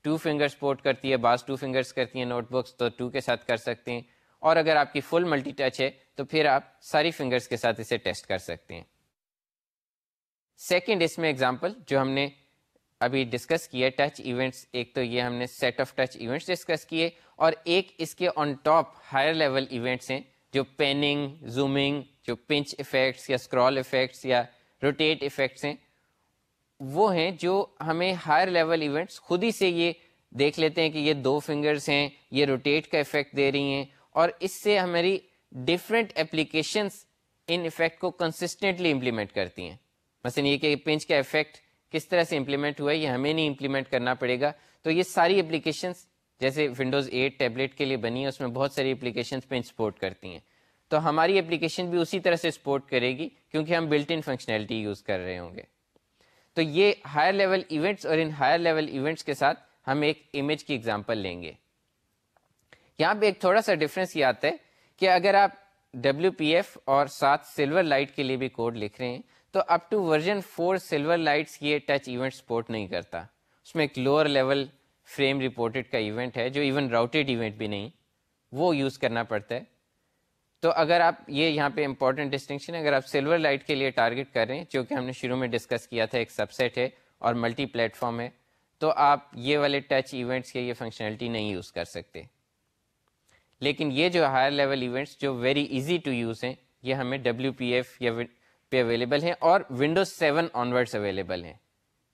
2 فنگر سپورٹ کرتی ہے, بعض 2 فنگرس کرتی ہیں نوٹ بکس تو 2 کے ساتھ کر سکتے ہیں. اور اگر آپ کی فل ملٹی ٹچ ہے تو پھر آپ ساری فنگرس کے ساتھ اسے ٹیسٹ کر سکتے ہیں. سیکنڈ اس میں ایگزامپل جو ہم نے ابھی ڈسکس کیا ٹچ ایونٹس, ایک تو یہ ہم نے set of touch events discuss کیے, اور ایک اس کے on top higher level events ہیں جو پیننگ, زومنگ, جو پنچ ایفیکٹس یا اسکرال ایفیکٹس یا روٹیٹ ایفیکٹس ہیں, وہ ہیں جو ہمیں ہائر لیول ایونٹس خود ہی سے یہ دیکھ لیتے ہیں کہ یہ 2 فنگرز ہیں, یہ روٹیٹ کا ایفیکٹ دے رہی ہیں, اور اس سے ہماری ڈفرینٹ اپلیکیشنس ان ایفیکٹ کو کنسسٹنٹلی امپلیمنٹ کرتی ہیں. مثلا یہ کہ پنچ کا ایفیکٹ کس طرح سے امپلیمنٹ ہوا ہے یہ ہمیں نہیں امپلیمنٹ کرنا پڑے گا. تو یہ ساری اپلیکیشنس جیسے ونڈوز 8 ٹیبلیٹ کے لیے بنی ہے, اس میں بہت ساری اپلیکیشنس پنچ سپورٹ کرتی ہیں, تو ہماری اپلیکیشن بھی اسی طرح سے سپورٹ کرے گی کیونکہ ہم بلٹ ان فنکشنلٹی یوز کر رہے ہوں گے. تو یہ ہائر لیول ایونٹس, اور ان ہائر لیول ایونٹس کے ساتھ ہم ایک امیج کی ایگزامپل لیں گے. یہاں پہ ایک تھوڑا سا ڈفرینس یہ آتا ہے کہ اگر آپ WPF اور ساتھ سلور لائٹ کے لیے بھی کوڈ لکھ رہے ہیں تو up to version 4 silver lights یہ ٹچ ایونٹ سپورٹ نہیں کرتا. اس میں ایک لوور لیول فریم رپورٹڈ کا ایونٹ ہے جو ایون راؤٹیڈ ایونٹ بھی نہیں, وہ یوز کرنا پڑتا ہے. تو اگر آپ یہ یہاں پہ امپورٹنٹ ڈسٹنکشن ہے, اگر آپ سلور لائٹ کے لیے ٹارگٹ کر رہے ہیں جو کہ ہم نے شروع میں ڈسکس کیا تھا, ایک سب سیٹ ہے اور ملٹی پلیٹ فارم ہے, تو آپ یہ والے ٹچ ایونٹس کے یہ فنکشنلٹی نہیں یوز کر سکتے. لیکن یہ جو ہائر لیول ایونٹس جو ویری ایزی ٹو یوز ہیں یہ ہمیں WPF یا پہ اویلیبل ہیں, اور ونڈوز 7 آنورڈس اویلیبل ہیں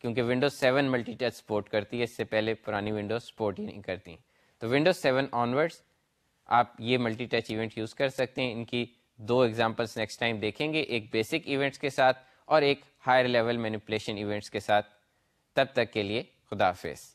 کیونکہ ونڈوز 7 ملٹی ٹچ سپورٹ کرتی ہے, اس سے پہلے پرانی ونڈوز سپورٹ ہی نہیں کرتی. تو ونڈوز 7 آنورڈس آپ یہ ملٹی ٹچ ایونٹ یوز کر سکتے ہیں. ان کی 2 ایگزامپلس نیکسٹ ٹائم دیکھیں گے, ایک بیسک ایونٹس کے ساتھ اور ایک ہائر لیول مینیپولیشن ایونٹس کے ساتھ. تب تک کے لیے خدا حافظ.